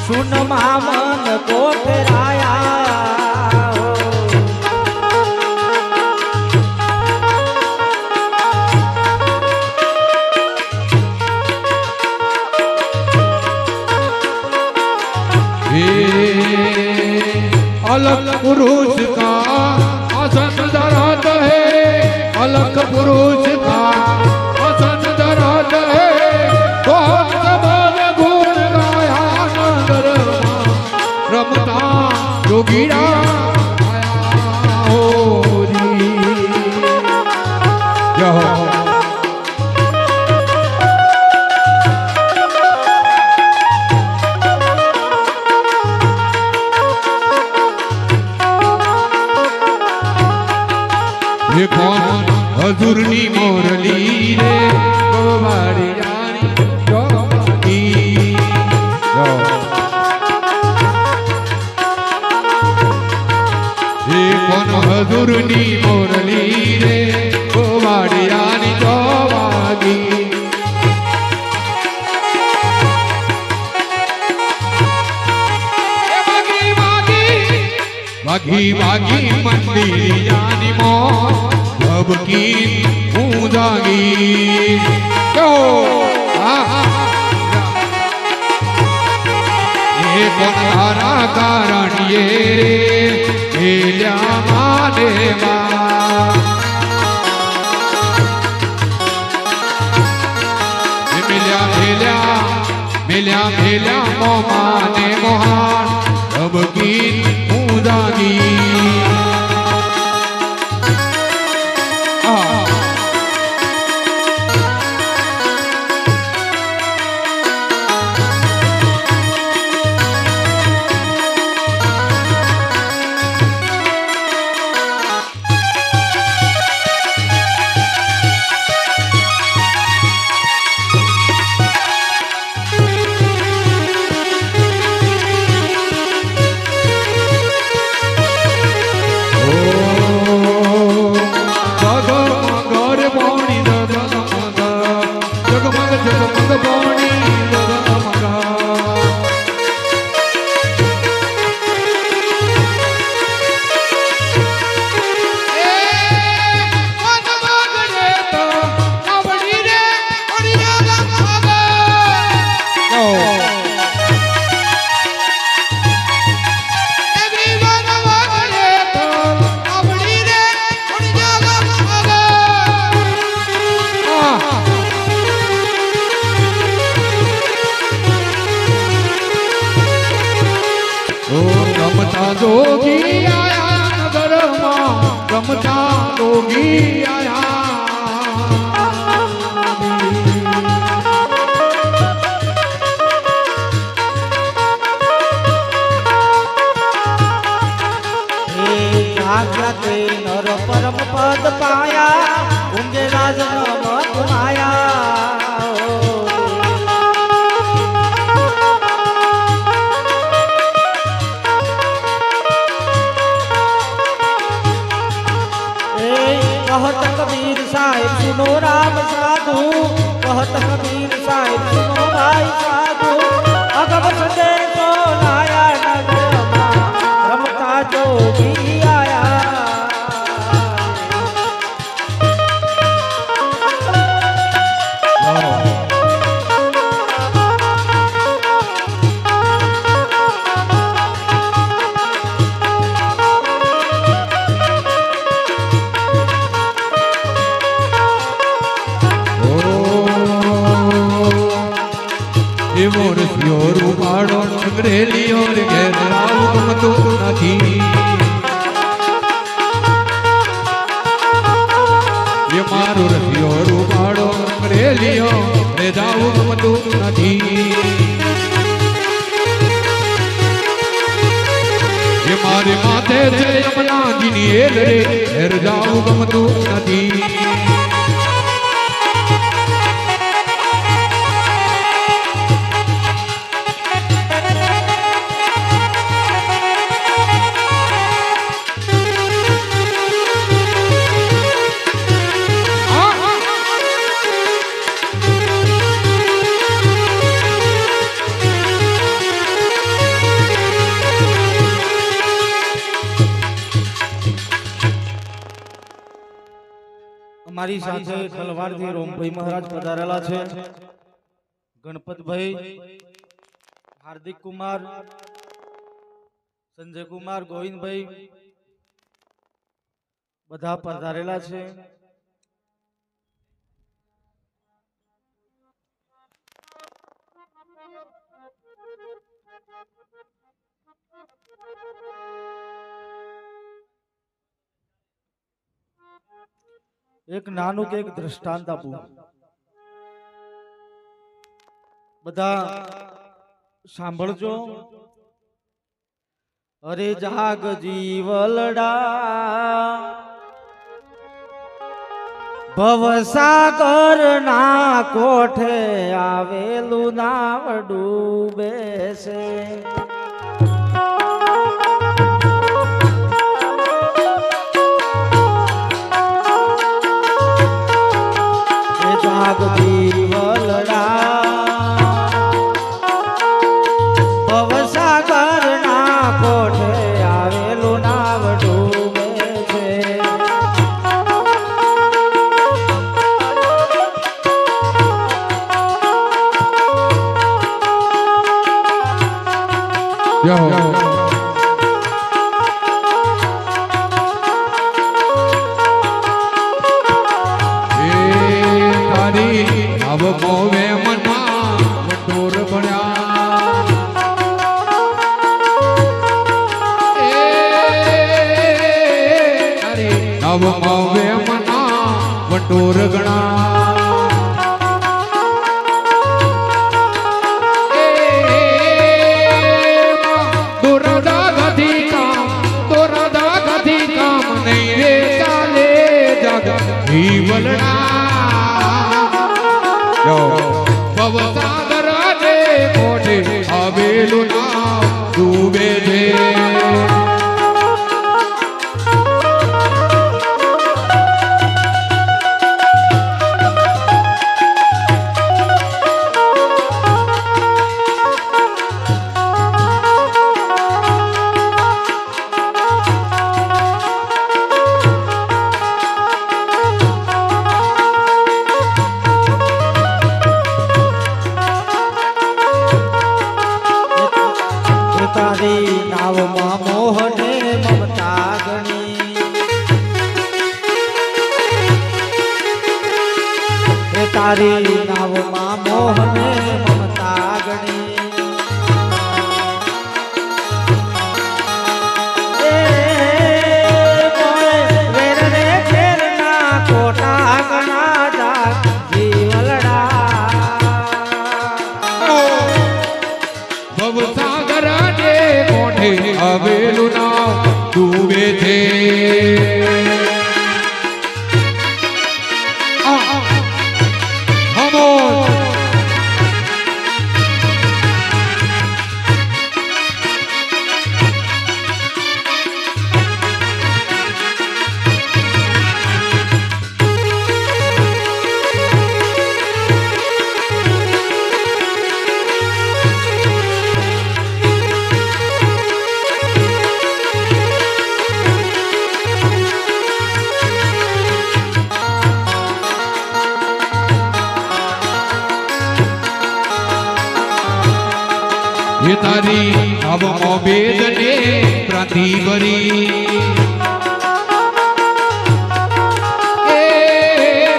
सुन मामन कोठराया हो. अलग पुरुष का आसन धरात है, अलग पुरुष का आसन धरात है, कौन सबल गुण गाया नगर रमता जोगीरा आया हो री. जय हो. ये कौन हजूरनी मोरली रे गोवाड़ी रानी जोगी. ये कौन हजूरनी मोरली रे गोवाड़ी रानी जोगी. वागी वागी मंदिर जानी मो अब की पूजागी. यो ये कौन हारा कारण ये रे लिया मादेवा. मिल्या मिल्या मिल्या मिल्या मोमाने मोहान अब की पूजागी. जोगी आया नगर में रमता जोगी आया. आज्ञा ते नर परम पद पाया, उनके राज मत माया. कहत कबीर साहिब सुनो राम साधु, कहत कबीर साहिब सुनो भाई साधु, अगम संदेशो लाया नगर रमता जोगी आया. પધારો. એવો રસ્યો રૂપાળો સંગ્રેલીઓ રે ઘેર આવું ગમતું નથી. એ મારો રસ્યો રૂપાળો સંગ્રેલીઓ રે જાવું ગમતું નથી. એ મારે માથે છે યમુનાજીની એલ રે ઘેર જાવું ગમતું નથી. અમારી સાથે ખલવાડથી રોમભાઈ મહારાજ પધારેલા છે. ગણપતભાઈ, હાર્દિક કુમાર, સંજય કુમાર, ગોવિંદભાઈ બધા પધારેલા છે. એક નાનું કે એક દ્રષ્ટાંત આપું, બધા સાંભળજો. અરે જાગ જીવલડા, ભવસાગર ના કોઠે આવેલું નાવ ડૂબે છે. જાગ જીવલડા, ભવસાગર ના કોઠે આવેલું નાવ ડૂબે છે. અબ મોવે મના વટોર ભણ્યા. અબ મોવે મના વટોર ગણા. દોરાદા ગધી કામ નહીં રે ચાલે જગ જીવલડા. ભવસાગર ને કોઠે આવેલું નાવ ડૂબે છે. તારી નાવમાં મોહને મમતા ગણી, તારી નાવમાં મોહને મમતા ગણી. વેરને ખેરના કોટા ગણા જાગ જીવલડા. ભવસાગર ને કોઠે આવેલું નાવ ડૂબે છે. એ તારી આવમો બેદને પ્રાંતિ ભરી એ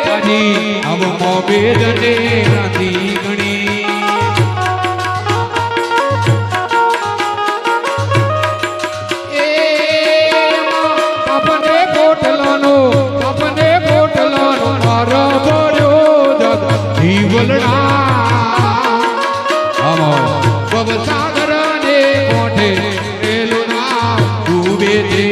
તારી આવમો બેદને પ્રાંતિ ગણી એ આપને પોટલાનો મારો ભર્યો જગ જીવલડા ભવસાગર ને કોઠે રેલું નામ ડૂબે છે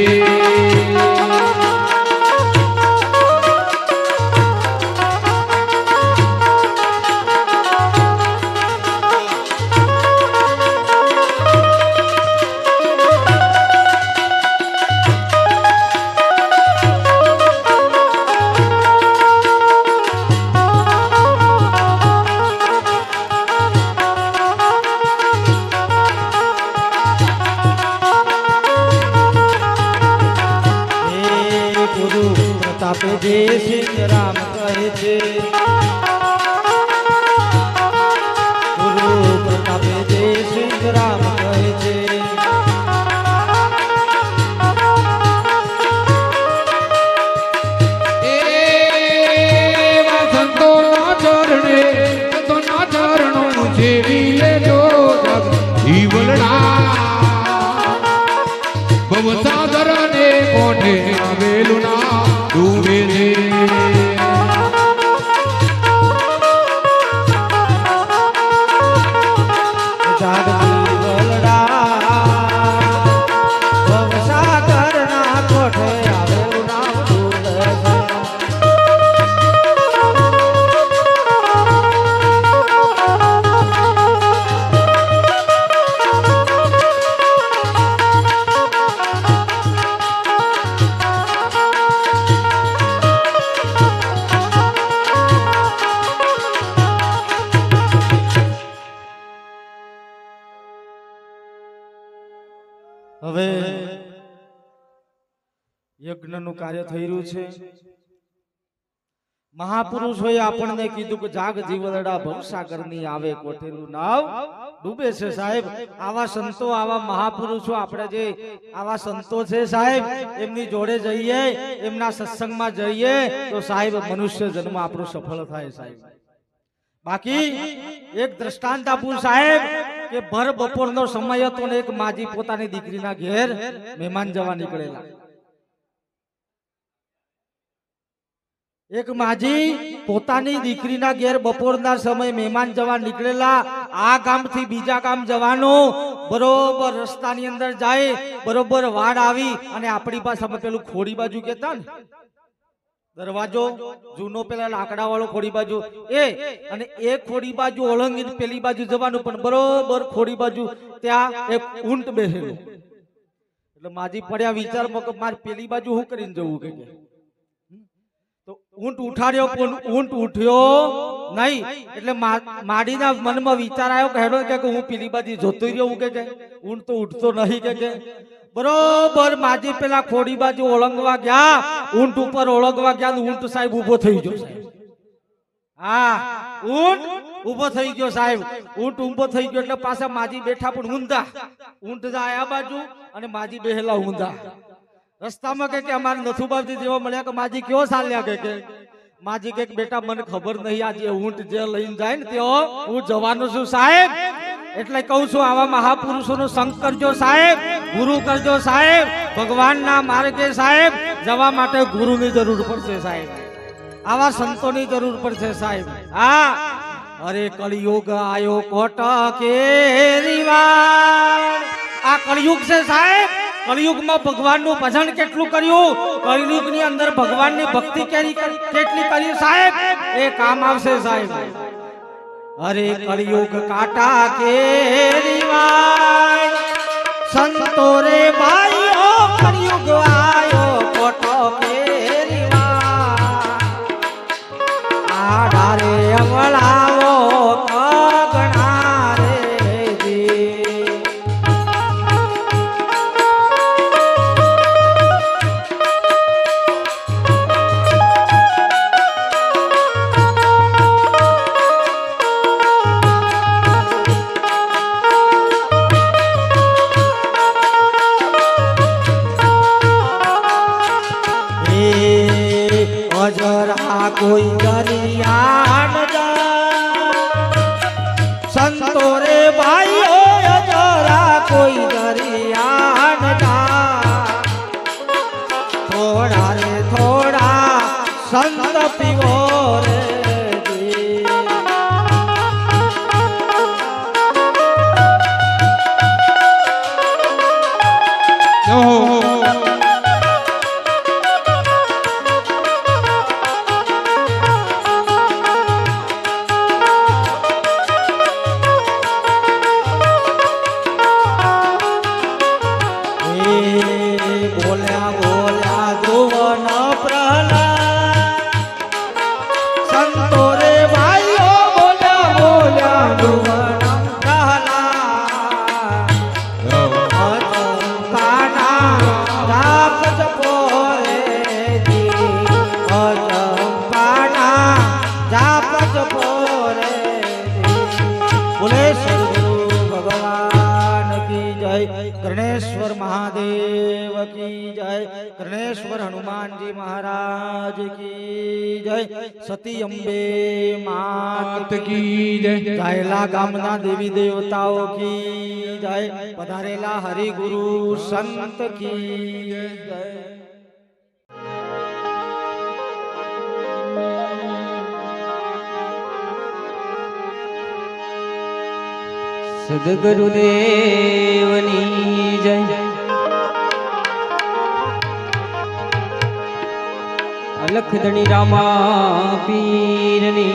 પ્રતાપે જે સિંહરામ કહે છે ગુરુ પ્રતાપે જે સિંહરામ કહે છે એવા સંતોના ચરણો જેવી લેજો જગ જીવલડા ભવસાગર ને કોઠે આવેલું ના ડૂબે છે જાગતી વલડા ભવસાગરના કોઠે આવેલું નામ ડૂબે છે હવે યજ્ઞનું કાર્ય થઈ રહ્યું છે મહાપુરુષોએ આપણને કીધું કે જાગ જીવલડા ભવસાગરની આવે કોઠેલું નાવ ડૂબે છે સાહેબ આવા સંતો આવા મહાપુરુષો આપણે જે આવા સંતો છે સાહેબ એમની જોડે જઈએ એમના સત્સંગમાં જઈએ તો સાહેબ મનુષ્ય જન્મ આપણો સફળ થાય સાહેબ બાકી એક દ્રષ્ટાંત આપું સાહેબ કે ભર બપોરનો સમય હતો ને એક માજી પોતાની દીકરીના ઘેર મહેમાન જવા નીકળેલા એક માજી પોતાની દીકરીના ઘેર બપોરના સમય મહેમાન જવા નીકળેલા આ ગામથી બીજા ગામ જવાનું બરોબર રસ્તાની અંદર જાય બરોબર વાડ આવી અને આપણી પાસે પેલું ખોડી બાજુ કેતા ને દરવાજો જૂનો પેલા લાકડા વાળો ખોડી બાજુ અને એ ખોડી બાજુ ઓળંગીને પેલી બાજુ જવાનું પણ બરોબર ખોડી બાજુ ત્યાં એક ઊંટ બેસેલું એટલે માજી પડ્યા વિચારમાં કે મારે પેલી બાજુ શું કરીને જવું કે તો ઊંટ ઉઠાડ્યો પણ ઊંટ ઉઠ્યો નહીં એટલે માડીના મનમાં વિચાર આવ્યો કે હેડો કે હું પેલી બાજુ જોતો રહ્યો કે ઊંટ તો ઉઠતો નહીં કે બરોબર માજી પેલા ખોડી બાજુ ઓળંગવા ગયા ઊંટ ઉપર ઓળંગવા ગયા ઊંટ સાહેબ ઉભો થઈ ગયો હા ઊંટ ઉભો થઈ ગયો સાહેબ ઊંટ ઉભો થઈ ગયો એટલે પાછા માજી બેઠા પણ ઊંધા ઊંટ જાય આ બાજુ અને માજી બેહેલા ઊંધા રસ્તામાં કે અમારે નથુબાજી જેવા મળ્યા કે માજી કયો ચાલ્યા કે માજી કે બેટા મને ખબર નહીં આજે ઊંટ જે લઈને જાય ને તેઓ હું જવાનો છું સાહેબ એટલે કહું છું આવા મહાપુરુષોનો સંગ કરજો સાહેબ ગુરુ કરજો સાહેબ ભગવાનના માર્ગે સાહેબ જવા માટે ગુરુની જરૂર પડશે સાહેબ આવા સંતોની જરૂર પડશે સાહેબ હા અરે કળિયુગ આયો કોટ કેરીવાડ આ કળિયુગ છે સાહેબ કળિયુગમાં ભગવાનનું ભજન કેટલું કર્યું કળિયુગની અંદર ભગવાનની ભક્તિ કેટલી કરી સાહેબ એ કામ આવશે સાહેબ અરે કળિયુગ કાટા કેરીવાડ સંતો રે ભાઈઓ કળિયુગ આયો કોટો કેરીવાડ આડારે અવળાવો કગણા રે જી बोले सद्गुरु भगवान की जय। कर्णेश्वर महादेव की जय। कर्णेश्वर हनुमान जी महाराज की जय। सती अंबे मात की जय। जायला गामना देवी देवताओं की जय। पधारेला हरि गुरु संत की जय। સદગુરુદેવની જય। અલખધણી રામા પીરની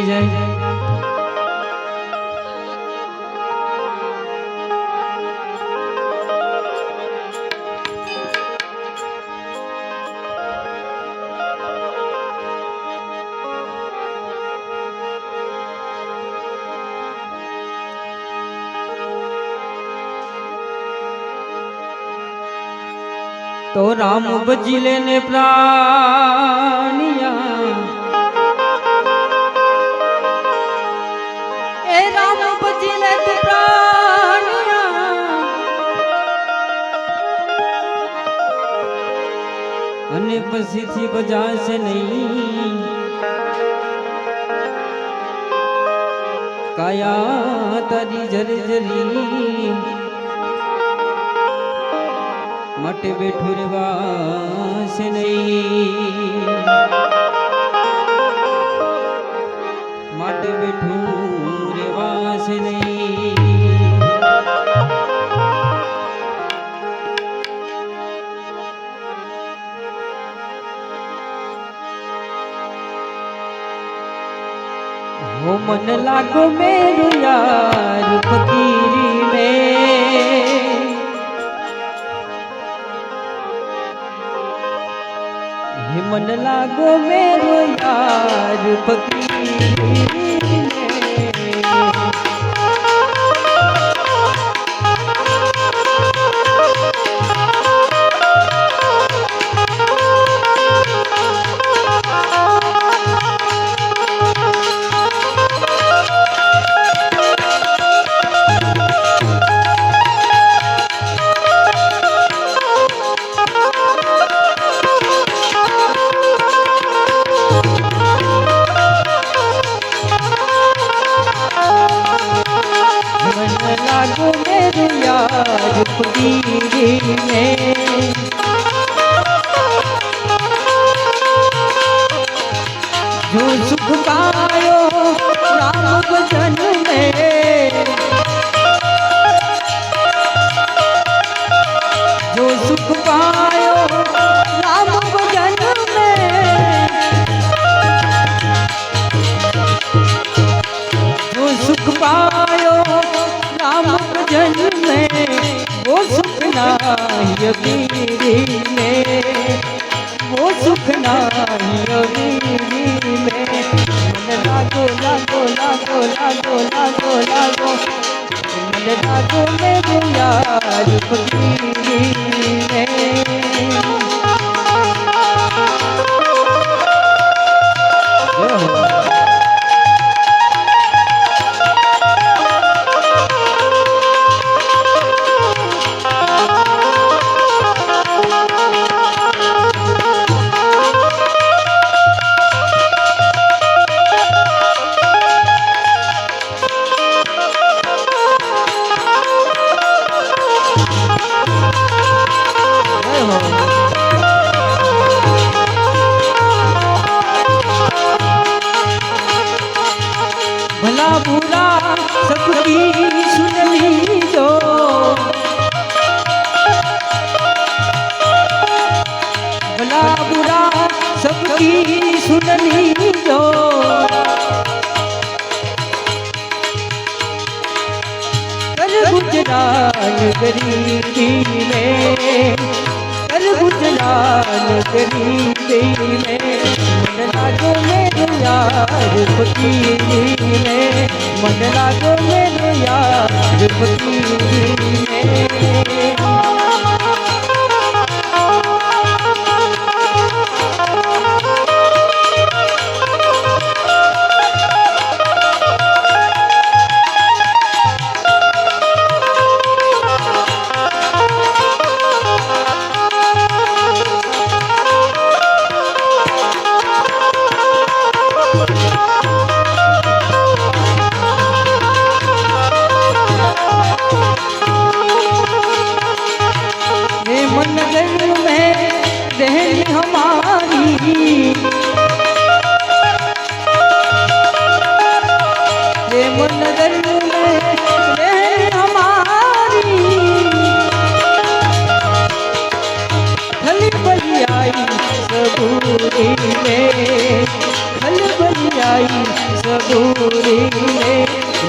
જય। तो राम बजी लेने प्राणिया ए राम बजी लेते प्राणिया अने पसी थी बजा से नहीं काया तारी जर्जरी मटे बैठो रे वास नहीं मटे बैठो रे वास नहीं। हो मन लागो मेरो यार फकीरी में मन लागो मेरो यार फकीरी जो सुख पायो राम भजन में जो सुख पायो राम भजन में जो सुख पायो राम भजन में वो सुख नाही अमीरी में वो सुख नाही अमीरी में। मन लागो लागो लागो लागो लागो लागो मन लागो मेरे यार फकीरी में। भला बुरा सबकी सुन लीजो भला बुरा सबकी सुन लीजो कर गुजरान गरीबी में कर गुजरान गरीबी में। मन लागो मेरे यार फकीरी में मन लागो मेरे यार फकीरी में। नजर में रहे हमारी खलबलियाई सबूरी में खलबलियाई सबूरी में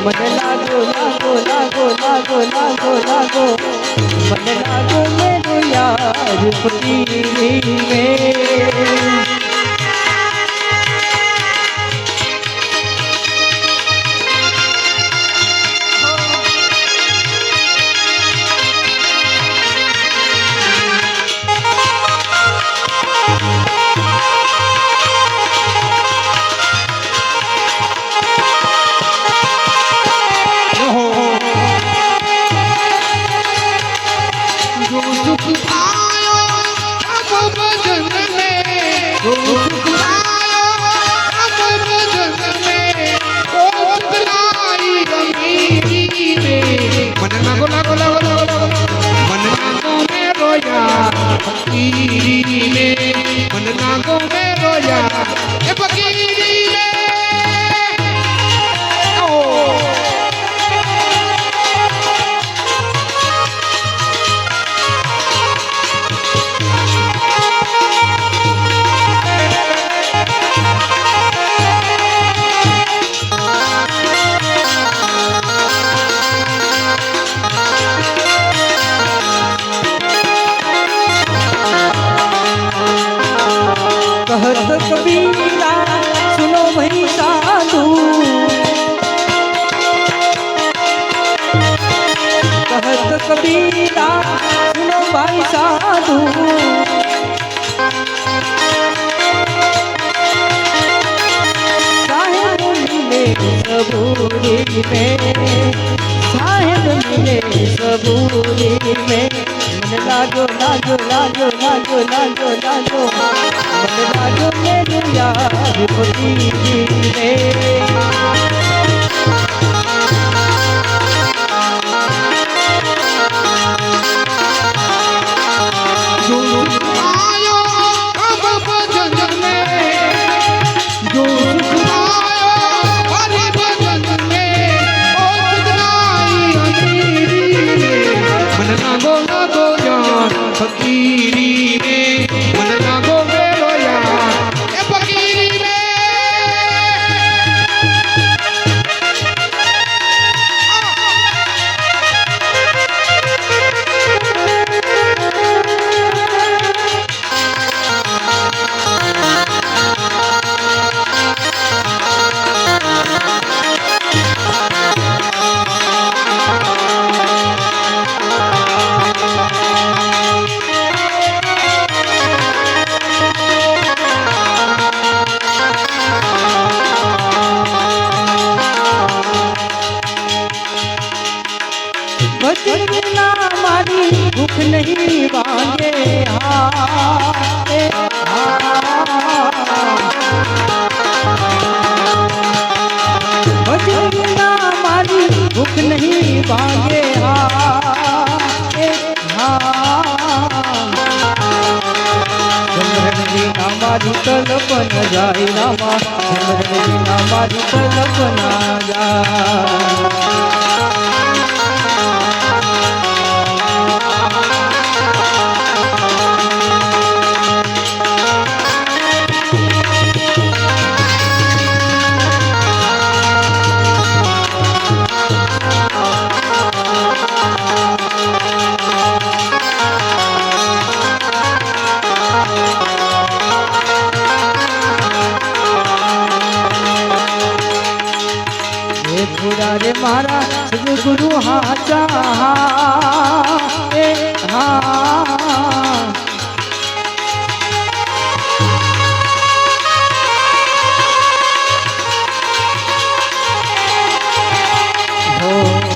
मन लागो लागो लागो लागो लागो लागो मन लागो मेरो यार फकीरी में कहत कबीरा सुनो भाई साधु कहत कबीरा सुनो भाई साधु साहेब मिले सबूरी में साहेब मिले सबूरी में मन लागो लागो लागो लागो लागो लागो मन लागो मेरे यार फकीरी में फकीरी में मन लागो मेरो यार ए फकीरी में भजन बिना हमारी भूख नहीं मांगे भजन बिना हमारी भूख नहीं मांगे सिमरन बिना हमारी कल्पना जाए रामा सिमरन बिना हमारी कल्पना जाए रे मारा सदगुरु हाचा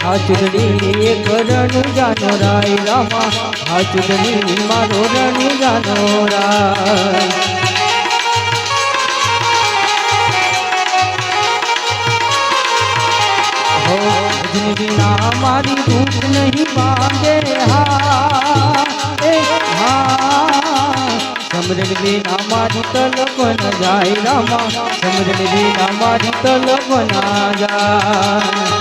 हाचुरनी एक रणु जानो राय रामा हाचुरनी मारो रणु जानो राय भजन बिना हमारी भूख नहीं मांगे समरण बिना हमारी तलब न जाए रामा समरण बिना हमारी तलब न जाए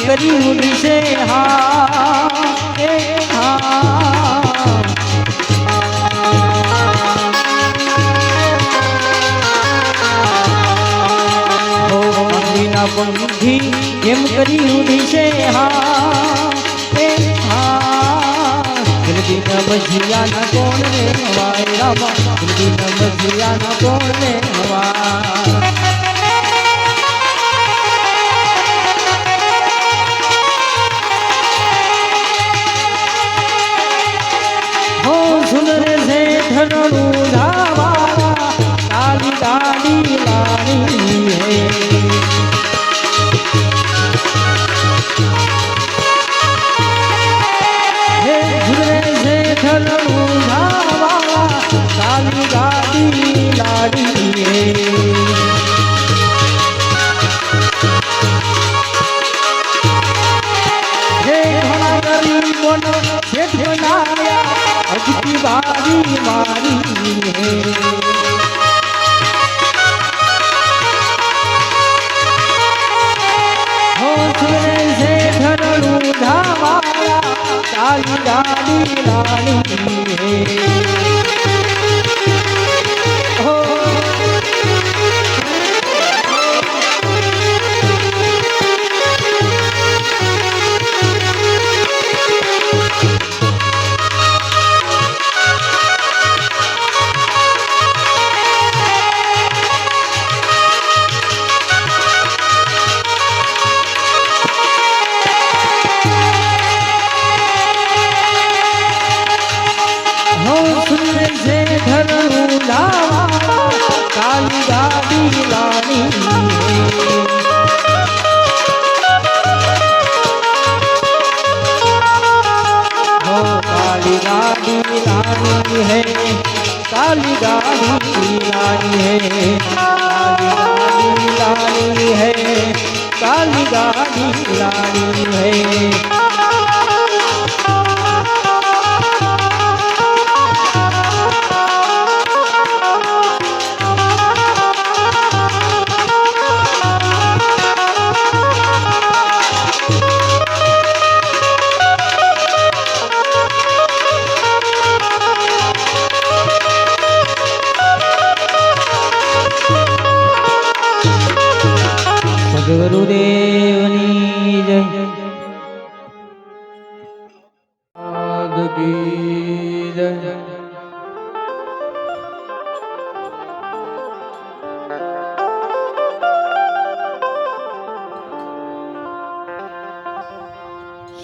કર્યું દિશે હા એ હા બંધી એમ કર્યું દિશે હા એ હા દિલબીના ભજીયાના કોને હવાય રામા દિલબીના ભજીયાના કોને હવા હો સુંદર છે ધરણું ધાવા કાલી કાલી લાણી હે काली गाड़ी लाड़ी हे घना गरीबों ने सेठ बनाया अब की बारी मारी है हो सुने से धरणू धावा काली गाड़ी लाड़ी है काली गाड़ी लानी हो काली गाड़ी लानी है काली गाड़ी लानी है काली गाड़ी लानी है काली गाड़ी लानी है गुरुदेवनी जय की जय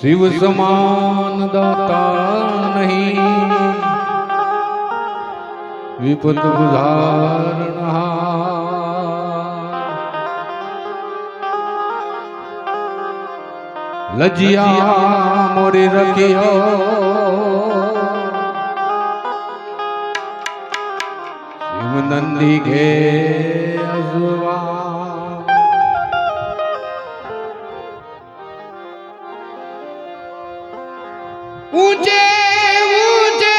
शिव समान दाता नहीं विपद गुजारना लजिया मोरे रखियो शिव नंदी के अजवा ऊंचे ऊंचे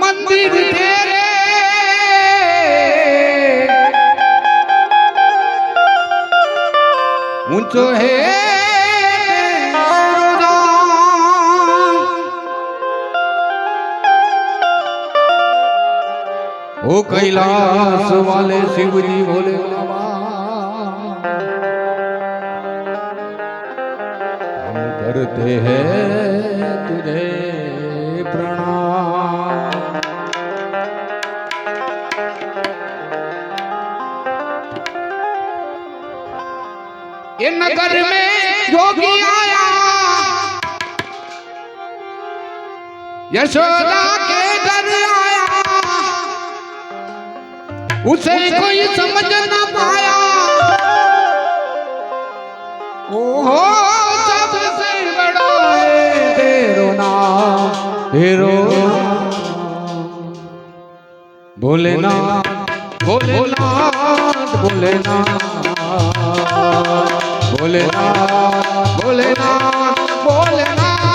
मंदिर तेरे ऊंचो है ओ कैलाश वाले शिव जी बोले बाबा हम करते हैं तुझे प्रणाम ये नगर में योगी आया यशोदा के घर आया उसे कोई समझ ना पाया ओहो सबसे बड़ा है तेरो नाम भोलेनाथ भोलेनाथ भोलेनाथ भोलेनाथ भोलेनाथ भोलेनाथ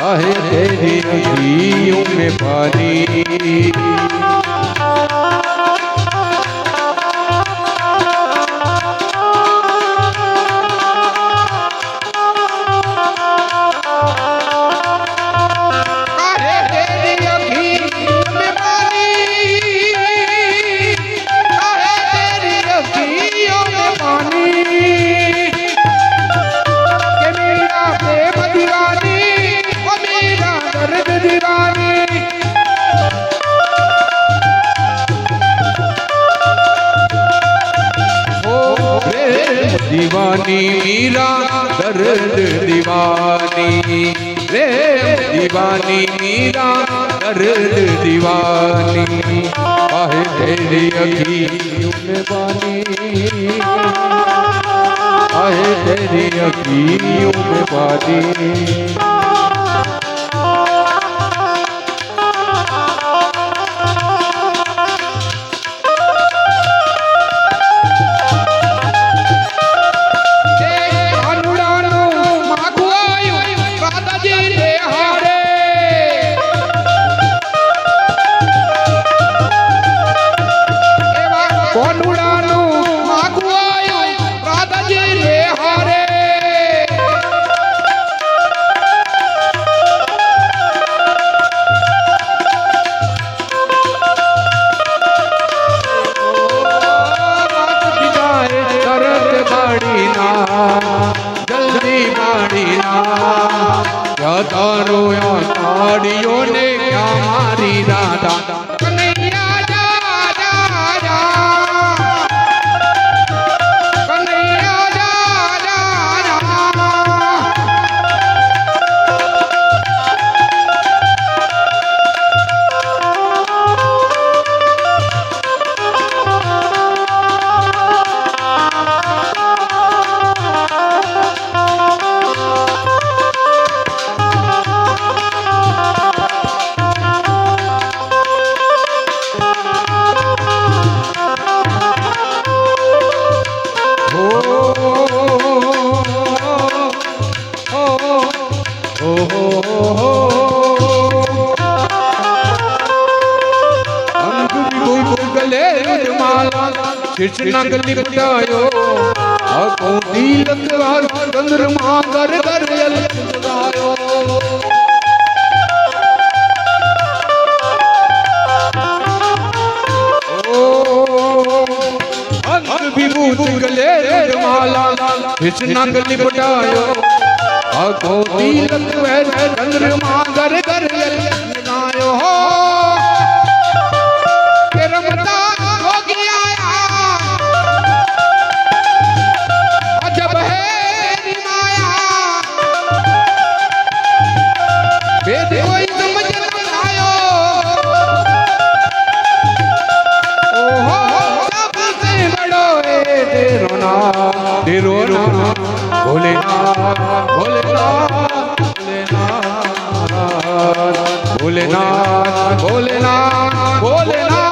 आहे तेरी अखियों में पानी दीवानी मीरा दर्द दीवानी रे दीवानी मीरा दर्द दीवानी आहे तेरी अखियों में पानी आहे तेरी अखियों में पानी जल्दी बाड़ी ना क्या तारो या ताड़ियों ने क्या मारी दादा कन्हैया जा जा जा कन्हैया जा जा जा कृष्ण गली बजायो आको तिलक वार चंद्रमा कर कर जलायो अंग विभूत गले माला कृष्ण गली बजायो आको तिलक वार चंद्रमा कर कर जलायो के रमता हो गया कोई समझ न आयो ओहो सबसे बड़ो है तेरो नाम भोलेनाथ भोलेनाथ भोलेनाथ भोलेनाथ भोलेनाथ भोलेनाथ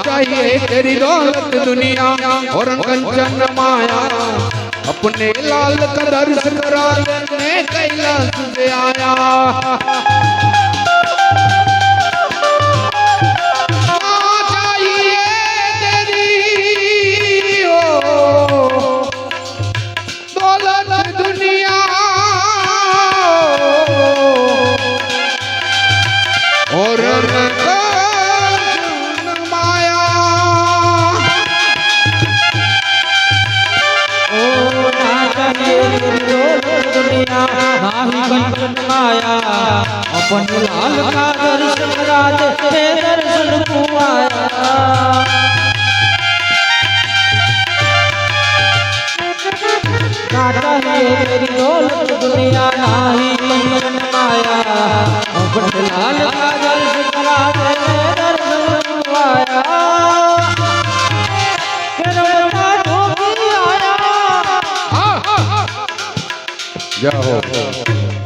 चाहिए तेरी दौलत दुनिया और कंचन माया अपने लाल का दर्श कराने कैलाश से आया चाहिए तेरी ओ तेरी दौलत दुनिया नाही कंचन माया अपन लाल का दर्शन करा दे हे दर्शन को आया काटा है तेरी दौलत दुनिया नाही कंचन माया अपन लाल का दर्शन करा दे हे दर्शन को आया जय हो